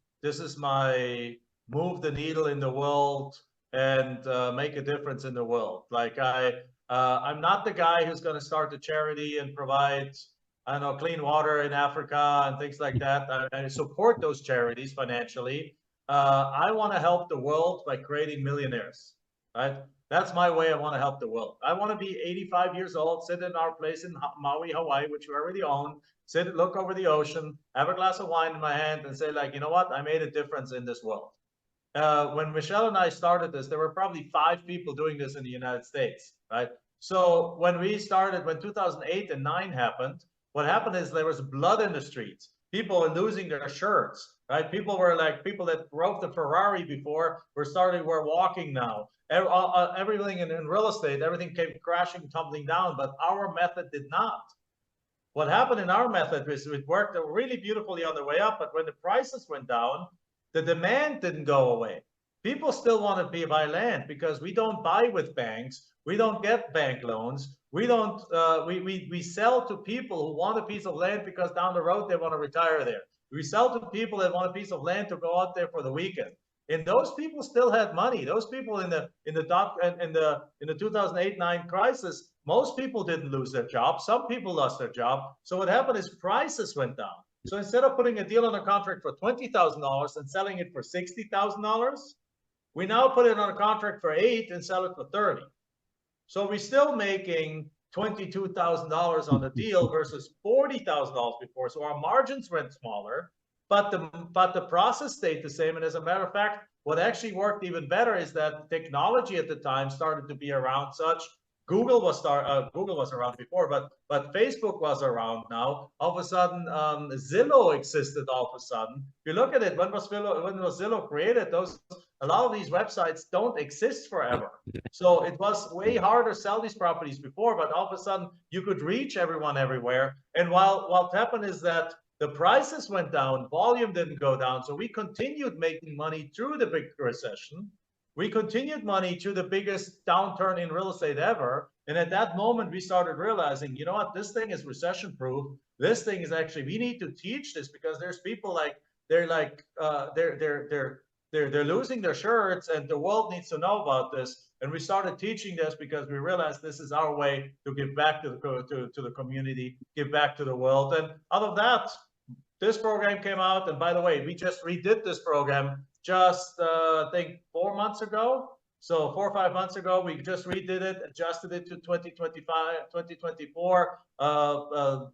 Speaker 2: move the needle in the world and make a difference in the world. Like I'm not the guy who's going to start a charity and provide, I don't know, clean water in Africa and things like that. I support those charities financially. I want to help the world by creating millionaires, right? That's my way I want to help the world. I want to be 85 years old, sit in our place in Maui, Hawaii, which we already own, sit, look over the ocean, have a glass of wine in my hand and say, like, you know what? I made a difference in this world. When Michelle and I started this, there were probably 5 people doing this in the United States, right? So when we started, when 2008 and 9 happened, what happened is there was blood in the streets. People were losing their shirts, right? People were like, people that drove the Ferrari before were walking now. Everything in real estate, everything came crashing, tumbling down, but our method did not. What happened in our method was it worked really beautifully on the way up, but when the prices went down, the demand didn't go away. People still want to buy land because we don't buy with banks. We don't get bank loans. We don't. We sell to people who want a piece of land because down the road they want to retire there. We sell to people that want a piece of land to go out there for the weekend. And those people still had money. Those people in the 2008-9 crisis, most people didn't lose their job. Some people lost their job. So what happened is prices went down. So instead of putting a deal on a contract for $20,000 and selling it for $60,000, we now put it on a contract for $8,000 and sell it for $30,000. So we're still making $22,000 on the deal versus $40,000 before. So our margins went smaller, but the process stayed the same. And as a matter of fact, what actually worked even better is that technology at the time started to be around such. Google was around before, but Facebook was around now. All of a sudden, Zillow existed. All of a sudden, if you look at it, when was Zillow created? A lot of these websites don't exist forever. So it was way harder to sell these properties before, but all of a sudden you could reach everyone everywhere. And what happened is that the prices went down, volume didn't go down. So we continued making money through the big recession. We continued money through the biggest downturn in real estate ever. And at that moment, we started realizing, you know what, this thing is recession proof. This thing is actually, we need to teach this because there's people they're losing their shirts and the world needs to know about this. And we started teaching this because we realized this is our way to give back to the community, give back to the world. And out of that, this program came out. And by the way, we just redid this program just I think 4 months ago. So 4 or 5 months ago, we just redid it, adjusted it to 2024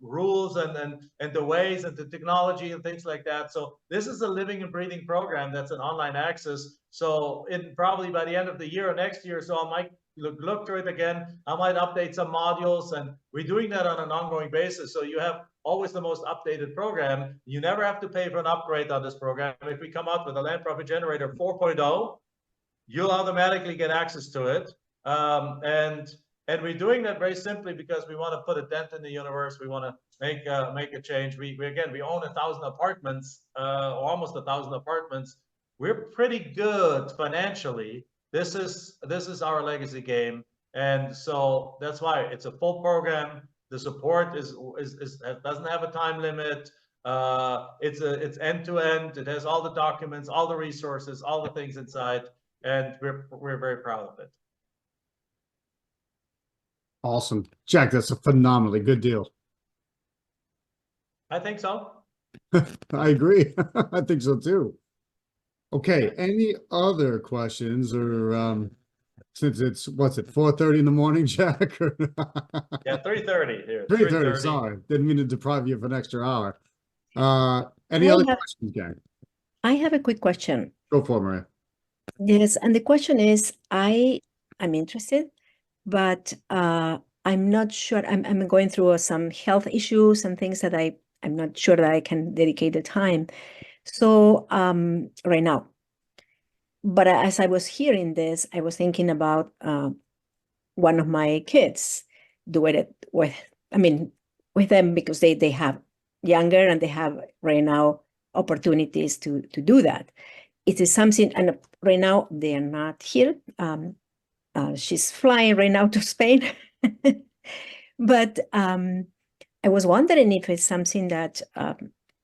Speaker 2: rules and the ways and the technology and things like that. So this is a living and breathing program that's an online access. So probably by the end of the year or next year, so I might look through it again. I might update some modules, and we're doing that on an ongoing basis. So you have always the most updated program. You never have to pay for an upgrade on this program. If we come out with a Land Profit Generator 4.0, you'll automatically get access to it. And we're doing that very simply because we want to put a dent in the universe. We want to make a change. We again, we own 1,000 apartments, almost 1,000 apartments. We're pretty good financially. This is our legacy game, and so that's why it's a full program. The support doesn't have a time limit. It's end to end. It has all the documents, all the resources, all the things inside, and we're very proud of it.
Speaker 5: Awesome. Jack, that's a phenomenally good deal.
Speaker 2: I think so.
Speaker 5: I agree. I think so too. Okay, any other questions or since it's what's it, 4:30 in the morning, Jack?
Speaker 2: Yeah, 3:30 here.
Speaker 5: 3:30, sorry. Didn't mean to deprive you of an extra hour. Any
Speaker 9: I
Speaker 5: other
Speaker 9: have-
Speaker 5: questions, Jack?
Speaker 9: I have a quick question.
Speaker 5: Go for it, Maria.
Speaker 9: Yes, and the question is, I'm interested, but I'm not sure. I'm going through some health issues and things that I'm not sure that I can dedicate the time. So right now, but as I was hearing this, I was thinking about one of my kids doing it with them because they have younger and they have right now opportunities to do that. It is something, and right now they are not here. She's flying right now to Spain, but I was wondering if it's something that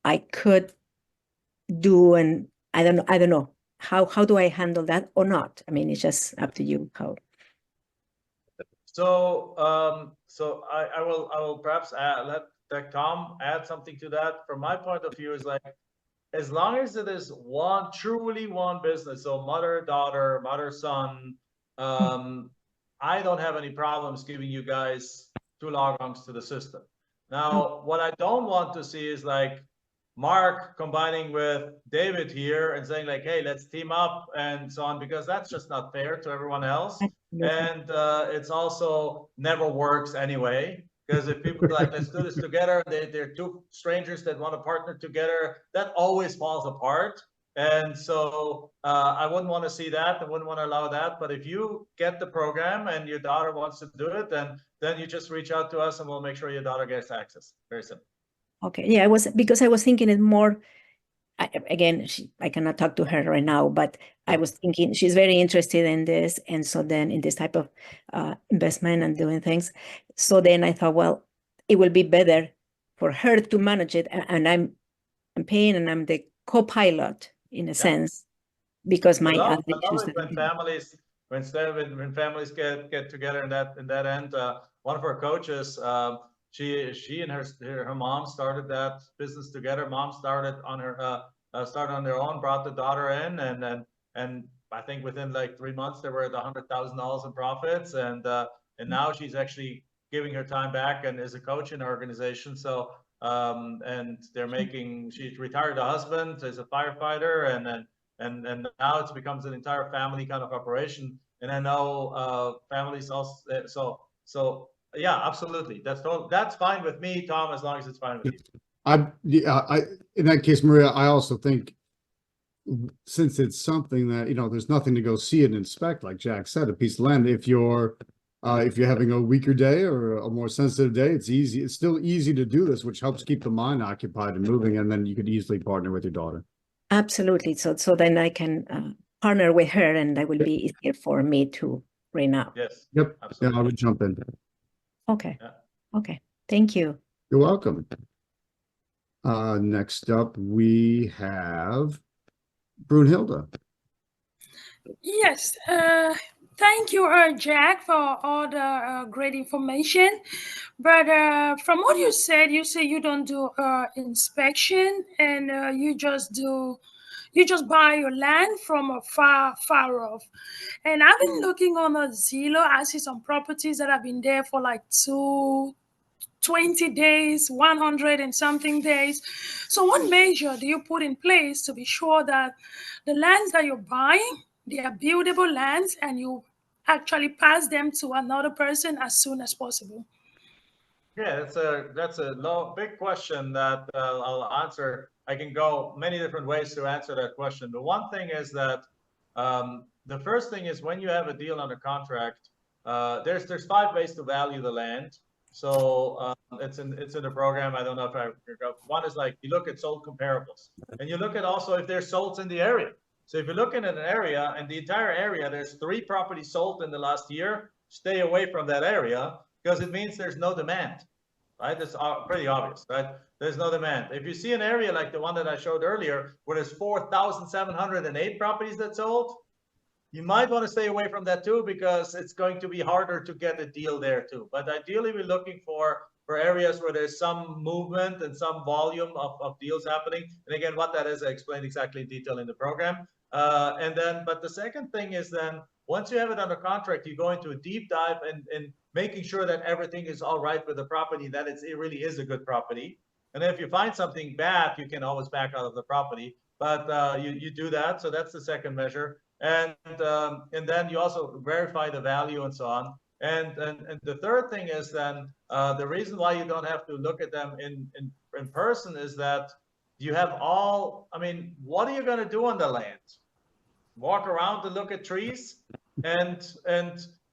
Speaker 9: I could do, and I don't know how do I handle that or not. I mean, it's just up to you how.
Speaker 2: So I will perhaps let Tom add something to that. From my point of view, is like, as long as it is truly one business, so mother, daughter, mother, son, I don't have any problems giving you guys 2 logons to the system. Now, what I don't want to see is like Mark combining with David here and saying like, hey, let's team up and so on, because that's just not fair to everyone else. And it's also never works anyway. Because if people are like, let's do this together, they're 2 strangers that want to partner together, that always falls apart. And so I wouldn't want to see that. I wouldn't want to allow that. But if you get the program and your daughter wants to do it, then you just reach out to us and we'll make sure your daughter gets access. Very simple.
Speaker 9: Okay, yeah, I was thinking it more. Again, I cannot talk to her right now, but I was thinking she's very interested in this, and so then in this type of investment and doing things. So then I thought, well, it will be better for her to manage it, and I'm paying, and I'm the co-pilot in a sense, because my other issues.
Speaker 2: When families get together in that end, one of our coaches, she and her mom started that business together. Mom started on their own, brought the daughter in, and I think within like 3 months they were at $100,000 in profits, and now she's actually giving her time back and is a coach in our organization. So and she's retired a husband, is a firefighter, and now it becomes an entire family kind of operation. And I know families also, so yeah, absolutely. That's fine with me, Tom, as long as it's fine with you.
Speaker 5: In that case, Maria, I also think since it's something that, there's nothing to go see and inspect, like Jack said, a piece of land, if you're having a weaker day or a more sensitive day, it's still easy to do this, which helps keep the mind occupied and moving, and then you could easily partner with your daughter.
Speaker 9: Absolutely. So then I can partner with her, and that will be easier for me to right now.
Speaker 2: Yes.
Speaker 5: Yep.
Speaker 2: Absolutely.
Speaker 5: Yeah, I would jump in.
Speaker 9: Okay.
Speaker 2: Yeah.
Speaker 9: Okay. Thank you.
Speaker 5: You're welcome. Next up, we have Brunhilde.
Speaker 10: Yes, thank you, Jack, for all the great information. But from what you say you don't do inspection, and you just buy your land from far off. And I've been looking on a Zillow. I see some properties that have been there for like 20 days, 100 and something days. So what measure do you put in place to be sure that the lands that you're buying, they are buildable lands, and you actually pass them to another person as soon as possible?
Speaker 2: Yeah, that's a big question that I'll answer. I can go many different ways to answer that question. The one thing is that the first thing is when you have a deal under contract, there's 5 ways to value the land. So it's in the program. I don't know if one is like you look at sold comparables, and you look at also if there's solds in the area. So if you're looking at an area and the entire area, there's 3 properties sold in the last year, stay away from that area because it means there's no demand, right? That's pretty obvious, right? There's no demand. If you see an area like the one that I showed earlier, where there's 4,708 properties that sold, you might want to stay away from that too, because it's going to be harder to get a deal there too. But ideally, we're looking for areas where there's some movement and some volume of deals happening. And again, what that is, I explained exactly in detail in the program. But the second thing is then, once you have it under contract, you go into a deep dive and making sure that everything is all right with the property, that it really is a good property. And if you find something bad, you can always back out of the property. But you do that. So that's the second measure. And then you also verify the value and so on. And the third thing is then the reason why you don't have to look at them in person is that you have all, I mean, what are you going to do on the land? Walk around to look at trees? And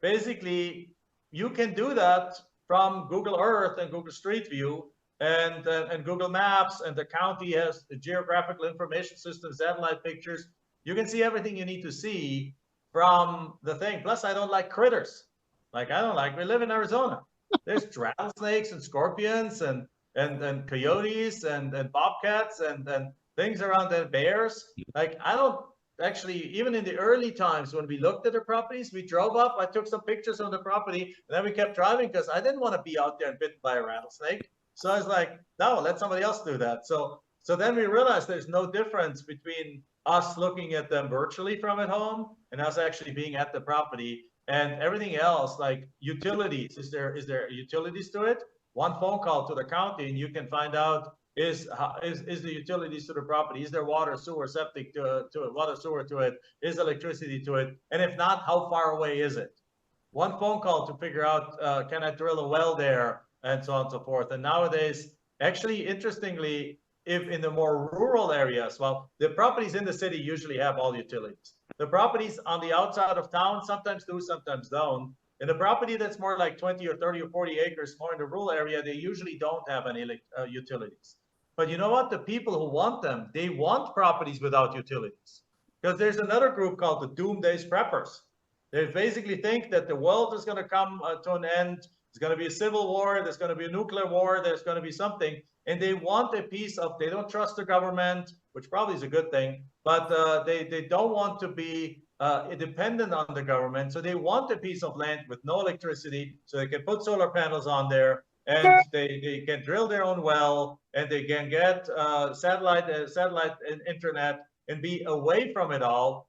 Speaker 2: basically you can do that from Google Earth and Google Street View and Google Maps, and the county has the geographical information system, satellite pictures. You can see everything you need to see from the thing. Plus, I don't like critters. Like we live in Arizona. There's rattlesnakes and scorpions and coyotes and bobcats and things around there, bears. Like I don't actually, even in the early times when we looked at the properties, we drove up, I took some pictures of the property, and then we kept driving because I didn't want to be out there and bitten by a rattlesnake. So I was like, no, let somebody else do that. So then we realized there's no difference between us looking at them virtually from at home and us actually being at the property. And everything else, like utilities, is there utilities to it? One phone call to the county and you can find out is the utilities to the property, is there water, sewer, septic to it, water, sewer to it, is electricity to it, and if not, how far away is it? One phone call to figure out, can I drill a well there, and so on and so forth. And nowadays, actually, interestingly, if in the more rural areas, well, the properties in the city usually have all utilities. The properties on the outside of town sometimes do, sometimes don't. In the property that's more like 20 or 30 or 40 acres, more in the rural area, they usually don't have any utilities. But you know what? The people who want them, they want properties without utilities. Because there's another group called the Doomsday Preppers. They basically think that the world is going to come to an end. There's going to be a civil war. There's going to be a nuclear war. There's going to be something. And they want a piece of, they don't trust the government, which probably is a good thing, but they don't want to be dependent on the government. So they want a piece of land with no electricity so they can put solar panels on there, and they can drill their own well, and they can get satellite internet and be away from it all.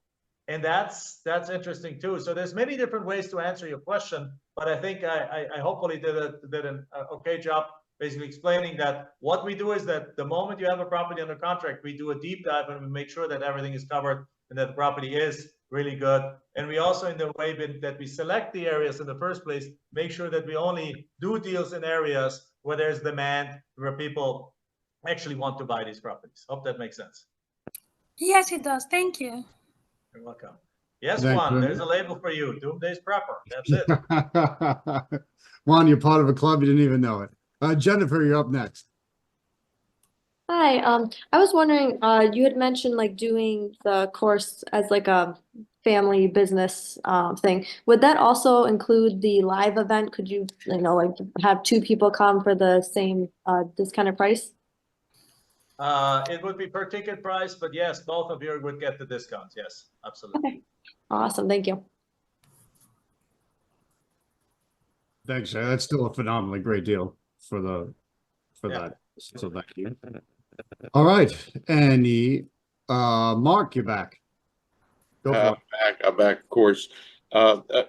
Speaker 2: And that's interesting too. So there's many different ways to answer your question, but I think I hopefully did an okay job basically explaining that what we do is that the moment you have a property under contract, we do a deep dive and we make sure that everything is covered and that the property is really good. And we also, in the way that we select the areas in the first place, make sure that we only do deals in areas where there's demand, where people actually want to buy these properties. Hope that makes sense.
Speaker 10: Yes, it does. Thank you.
Speaker 2: You're welcome. Yes,
Speaker 5: Thank
Speaker 2: Juan,
Speaker 5: you.
Speaker 2: there's a label for you. Doomsday Prepper. That's it.
Speaker 5: Juan, you're part of a club, you didn't even know it. Jennifer, you're up next.
Speaker 11: Hi, I was wondering, you had mentioned like doing the course as like a family business thing. Would that also include the live event? Could you, like have 2 people come for the same discounted price?
Speaker 2: It would be per ticket price, but yes, both of you would get the discounts. Yes, absolutely.
Speaker 11: Okay. Awesome, thank you.
Speaker 5: Thanks, Shay. That's still a phenomenally great deal for that. So thank you. All right, and Mark, you're back. Go for it.
Speaker 4: I'm back, of course.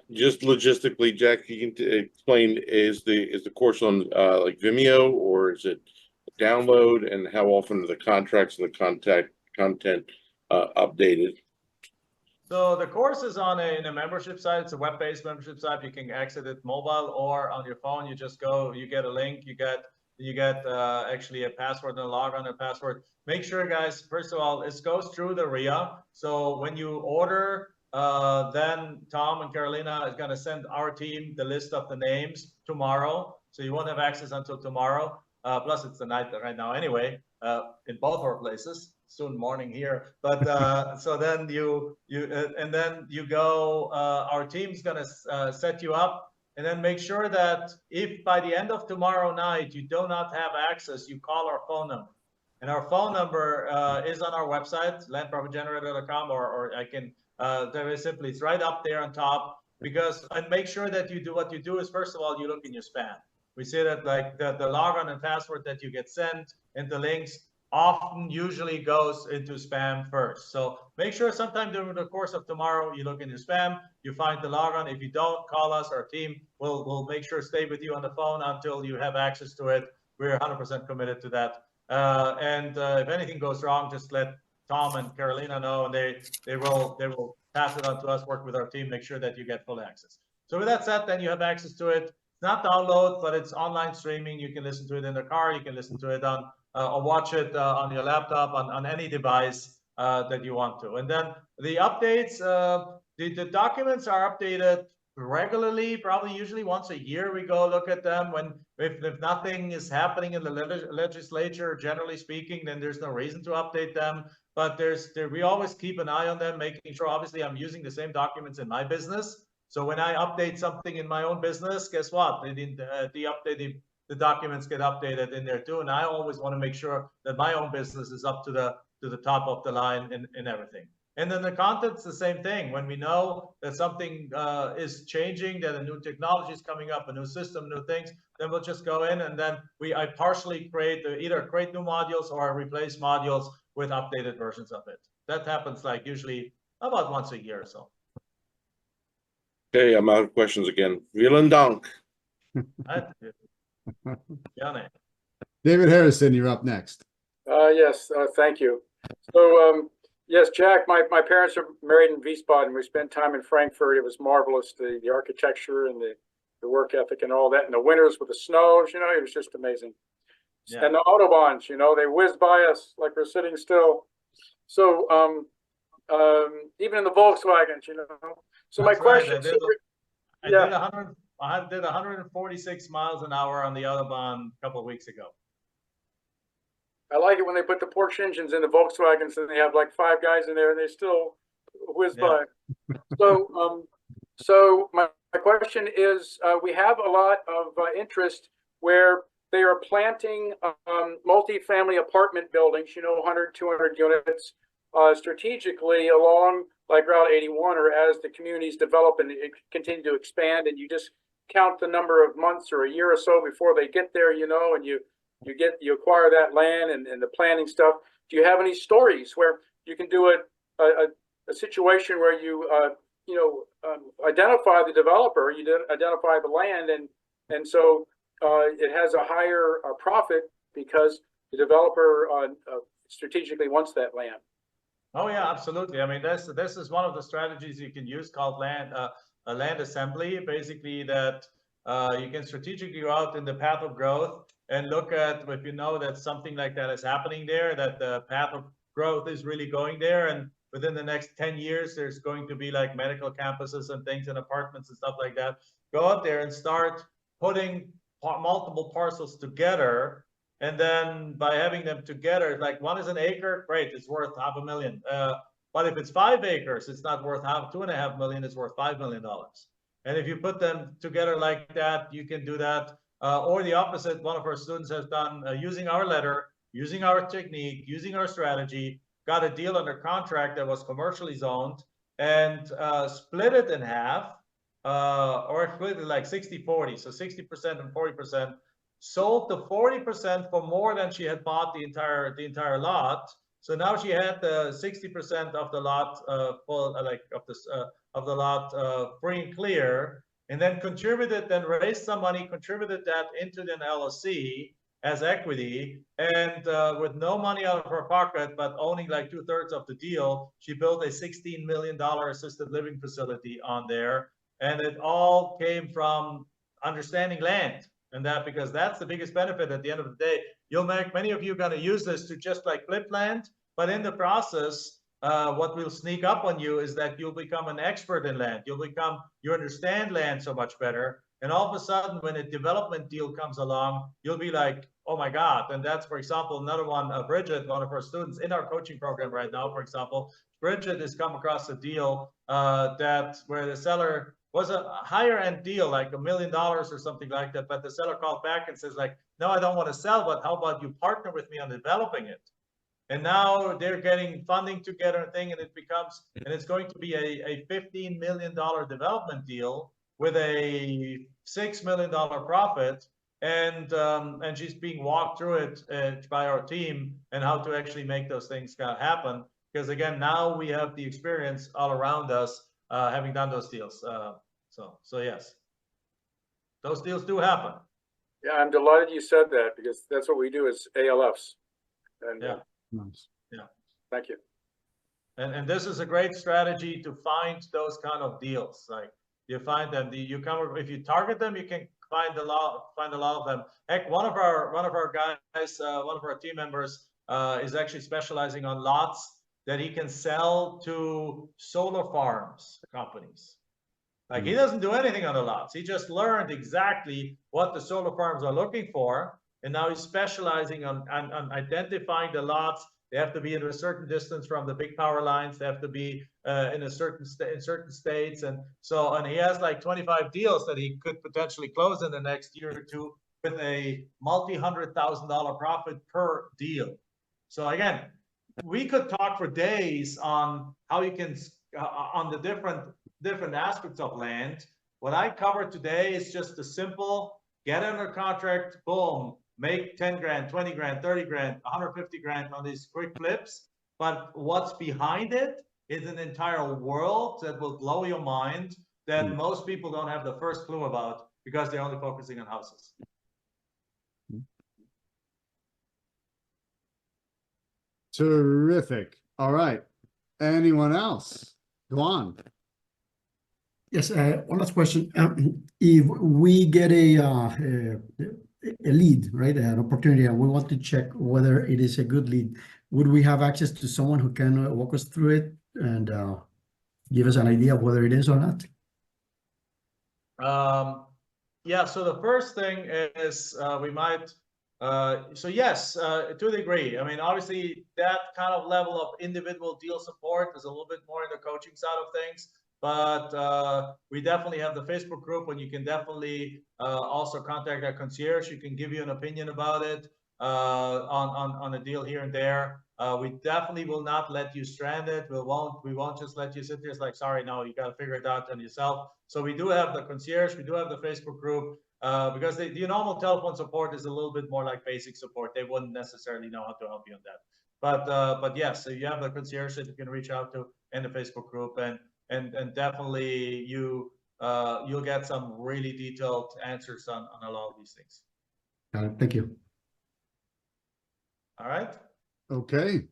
Speaker 4: Just logistically, Jack, you can explain, is the course on like Vimeo, or is it download, and how often are the contracts and the content updated? So
Speaker 2: the course is on in a membership site. It's a web-based membership site. You can access it mobile or on your phone. You just go, you get a link, you get actually a password and a log on a password. Make sure, guys, first of all, it goes through the RIA. So when you order, then Tom and Carolina is going to send our team the list of the names tomorrow. so you won't have access until tomorrow. Plus, it's the night right now anyway, in both our places. Soon morning here, but so then and then you go. Our team's gonna set you up, and then make sure that if by the end of tomorrow night you do not have access, you call our phone number. And our phone number is on our website, landprofitgenerator.com, or I can very simply, it's right up there on top. Because and make sure that you do what you do is, first of all, you look in your spam. We say that like the login and password that you get sent and the links often usually goes into spam first. So make sure sometime during the course of tomorrow, you look in your spam, you find the logon. If you don't, call us. Our team will make sure to stay with you on the phone until you have access to it. We're 100% committed to that. And if anything goes wrong, just let Tom and Carolina know, and they will pass it on to us, work with our team, make sure that you get full access. So with that said, then you have access to it. It's not download, but it's online streaming. You can listen to it in the car. You can listen to it on or watch it on your laptop, on any device that you want to. And then the updates, the documents are updated regularly, probably usually once a year. We go look at them. When if nothing is happening in the legislature, generally speaking, then there's no reason to update them. But we always keep an eye on them, making sure, obviously, I'm using the same documents in my business. So when I update something in my own business, guess what? The documents get updated in there too. And I always want to make sure that my own business is up to the top of the line in everything. And then the content's the same thing. When we know that something is changing, that a new technology is coming up, a new system, new things, then we'll just go in and then I partially either create new modules or replace modules with updated versions of it. That happens like usually about once a year or so.
Speaker 4: Okay, I'm out of questions again. Vielen Dank.
Speaker 5: David Harrison, you're up next.
Speaker 6: Yes, thank you. So, yes, Jack, my parents are married in Wiesbaden. We spent time in Frankfurt. It was marvelous, the architecture and the work ethic and all that. And the winters with the snows, it was just amazing. Yeah. And the Autobahns, they whiz by us like we're sitting still. So, even in the Volkswagens, So
Speaker 2: that's
Speaker 6: my question,
Speaker 2: I did 146 miles an hour on the Autobahn a couple of weeks ago.
Speaker 6: I like it when they put the Porsche engines in the Volkswagens and they have like 5 guys in there and they still whiz by. So my question is, we have a lot of interest where they are planting multi-family apartment buildings, 100, 200 units strategically along like Route 81, or as the communities develop and continue to expand, and you just count the number of months or a year or so before they get there, and you acquire that land and the planning stuff. Do you have any stories where you can do a situation where you identify the developer, you identify the land, and so it has a higher profit because the developer strategically wants that land?
Speaker 2: Oh yeah, absolutely. I mean, this is one of the strategies you can use called land assembly. Basically, that you can strategically go out in the path of growth and look at, if you know that something like that is happening there, that the path of growth is really going there, and within the next 10 years, there's going to be like medical campuses and things and apartments and stuff like that. Go out there and start putting multiple parcels together. And then by having them together, like one is an acre, great, it's worth $500,000. But if it's 5 acres, it's not worth $2.5 million, it's worth $5 million. And if you put them together like that, you can do that. Or the opposite, one of our students has done using our letter, using our technique, using our strategy, got a deal under contract that was commercially zoned and split it in half, or split it like 60-40, so 60% and 40%. Sold the 40% for more than she had bought the entire lot. So now she had the 60% of the lot free and clear, and then raised some money, contributed that into an LLC as equity, and with no money out of her pocket, but owning like 2/3 of the deal, she built a $16 million assisted living facility on there, and it all came from understanding land. And because that's the biggest benefit at the end of the day. Many of you are going to use this to just like flip land, but in the process, what will sneak up on you is that you'll become an expert in land. You understand land so much better, And all of a sudden, when a development deal comes along, you'll be like, oh my God. And that's, for example, another one, Bridget, one of our students in our coaching program right now, for example, Bridget has come across a deal where the seller was a higher end deal, like $1 million or something like that. But the seller called back and says like, no, I don't want to sell, but how about you partner with me on developing it? And now they're getting funding together and thing, and it's going to be a $15 million development deal with a $6 million profit. And she's being walked through it by our team and how to actually make those things happen. Because again, now we have the experience all around us having done those deals. So yes, those deals do happen.
Speaker 6: Yeah, I'm delighted you said that because that's what we do as ALFs. And
Speaker 2: yeah.
Speaker 5: Nice.
Speaker 2: Yeah.
Speaker 6: Thank you.
Speaker 2: And this is a great strategy to find those kind of deals. Like you find them, if you target them, you can find a lot of them. Heck, one of our guys, one of our team members is actually specializing on lots that he can sell to solar farms companies. Like he doesn't do anything on the lots. He just learned exactly what the solar farms are looking for. And now he's specializing on identifying the lots. They have to be in a certain distance from the big power lines. They have to be in certain states. And he has like 25 deals that he could potentially close in the next year or two with a multi-$100,000 profit per deal. So again, we could talk for days on how you can, on the different aspects of land. What I covered today is just the simple, get under contract, boom, make 10 grand, 20 grand, 30 grand, 150 grand on these quick flips. But what's behind it is an entire world that will blow your mind that most people don't have the first clue about because they're only focusing on houses.
Speaker 5: Terrific. All right. Anyone else? Go on.
Speaker 7: Yes, one last question. If we get a lead, right, an opportunity, and we want to check whether it is a good lead, would we have access to someone who can walk us through it and give us an idea of whether it is or not?
Speaker 2: Yeah, so the first thing is we might, so yes, to a degree. I mean, obviously that kind of level of individual deal support is a little bit more in the coaching side of things. But we definitely have the Facebook group, and you can definitely also contact our concierge. You can give you an opinion about it on a deal here and there. We definitely will not let you stranded. We won't just let you sit there. It's like, sorry, no, you got to figure it out on yourself. So we do have the concierge. We do have the Facebook group because the normal telephone support is a little bit more like basic support. They wouldn't necessarily know how to help you on that. But yes, so you have the concierge that you can reach out to in the Facebook group, and definitely you'll get some really detailed answers on a lot of these things.
Speaker 7: Thank you.
Speaker 2: All right.
Speaker 5: Okay.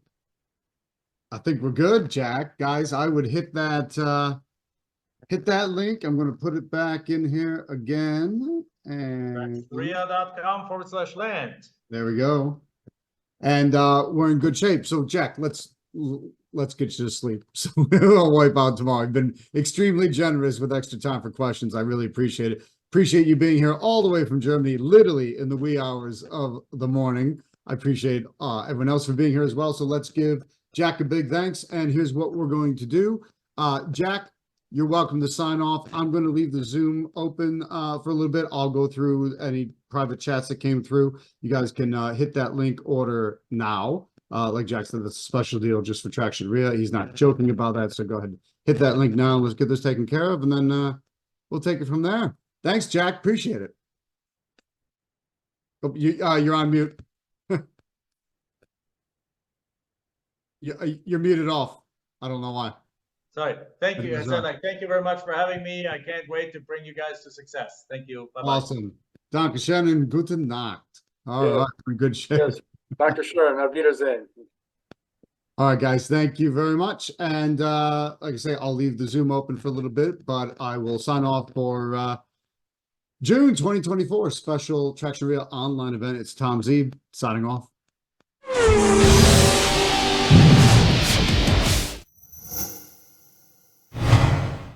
Speaker 5: I think we're good, Jack. Guys, I would hit that link. I'm going to put it back in here again. And
Speaker 2: Ria.com/land.
Speaker 5: There we go. And we're in good shape. So Jack, let's get you to sleep. So we'll wipe out tomorrow. I've been extremely generous with extra time for questions. I really appreciate it. Appreciate you being here all the way from Germany, literally in the wee hours of the morning. I appreciate everyone else for being here as well. So let's give Jack a big thanks. And here's what we're going to do. Jack, you're welcome to sign off. I'm going to leave the Zoom open for a little bit. I'll go through any private chats that came through. You guys can hit that link, order now. Like Jack said, that's a special deal just for Traction RIA. He's not joking about that. So go ahead, hit that link now. Let's get this taken care of, and then we'll take it from there. Thanks, Jack. Appreciate it. Oh, you're on mute. You're muted off. I don't know why.
Speaker 2: Sorry. Thank you. I said, thank you very much for having me. I can't wait to bring you guys to success. Thank you. Bye-bye.
Speaker 5: Awesome. Dankeschön and guten Nacht. All right. We're in good shape.
Speaker 6: Yes. Dr. Schön, auf Wiedersehen.
Speaker 5: All right, guys. Thank you very much. And like I say, I'll leave the Zoom open for a little bit, but I will sign off for June 2024 special Traction RIA online event. It's Tom Zeeb signing off.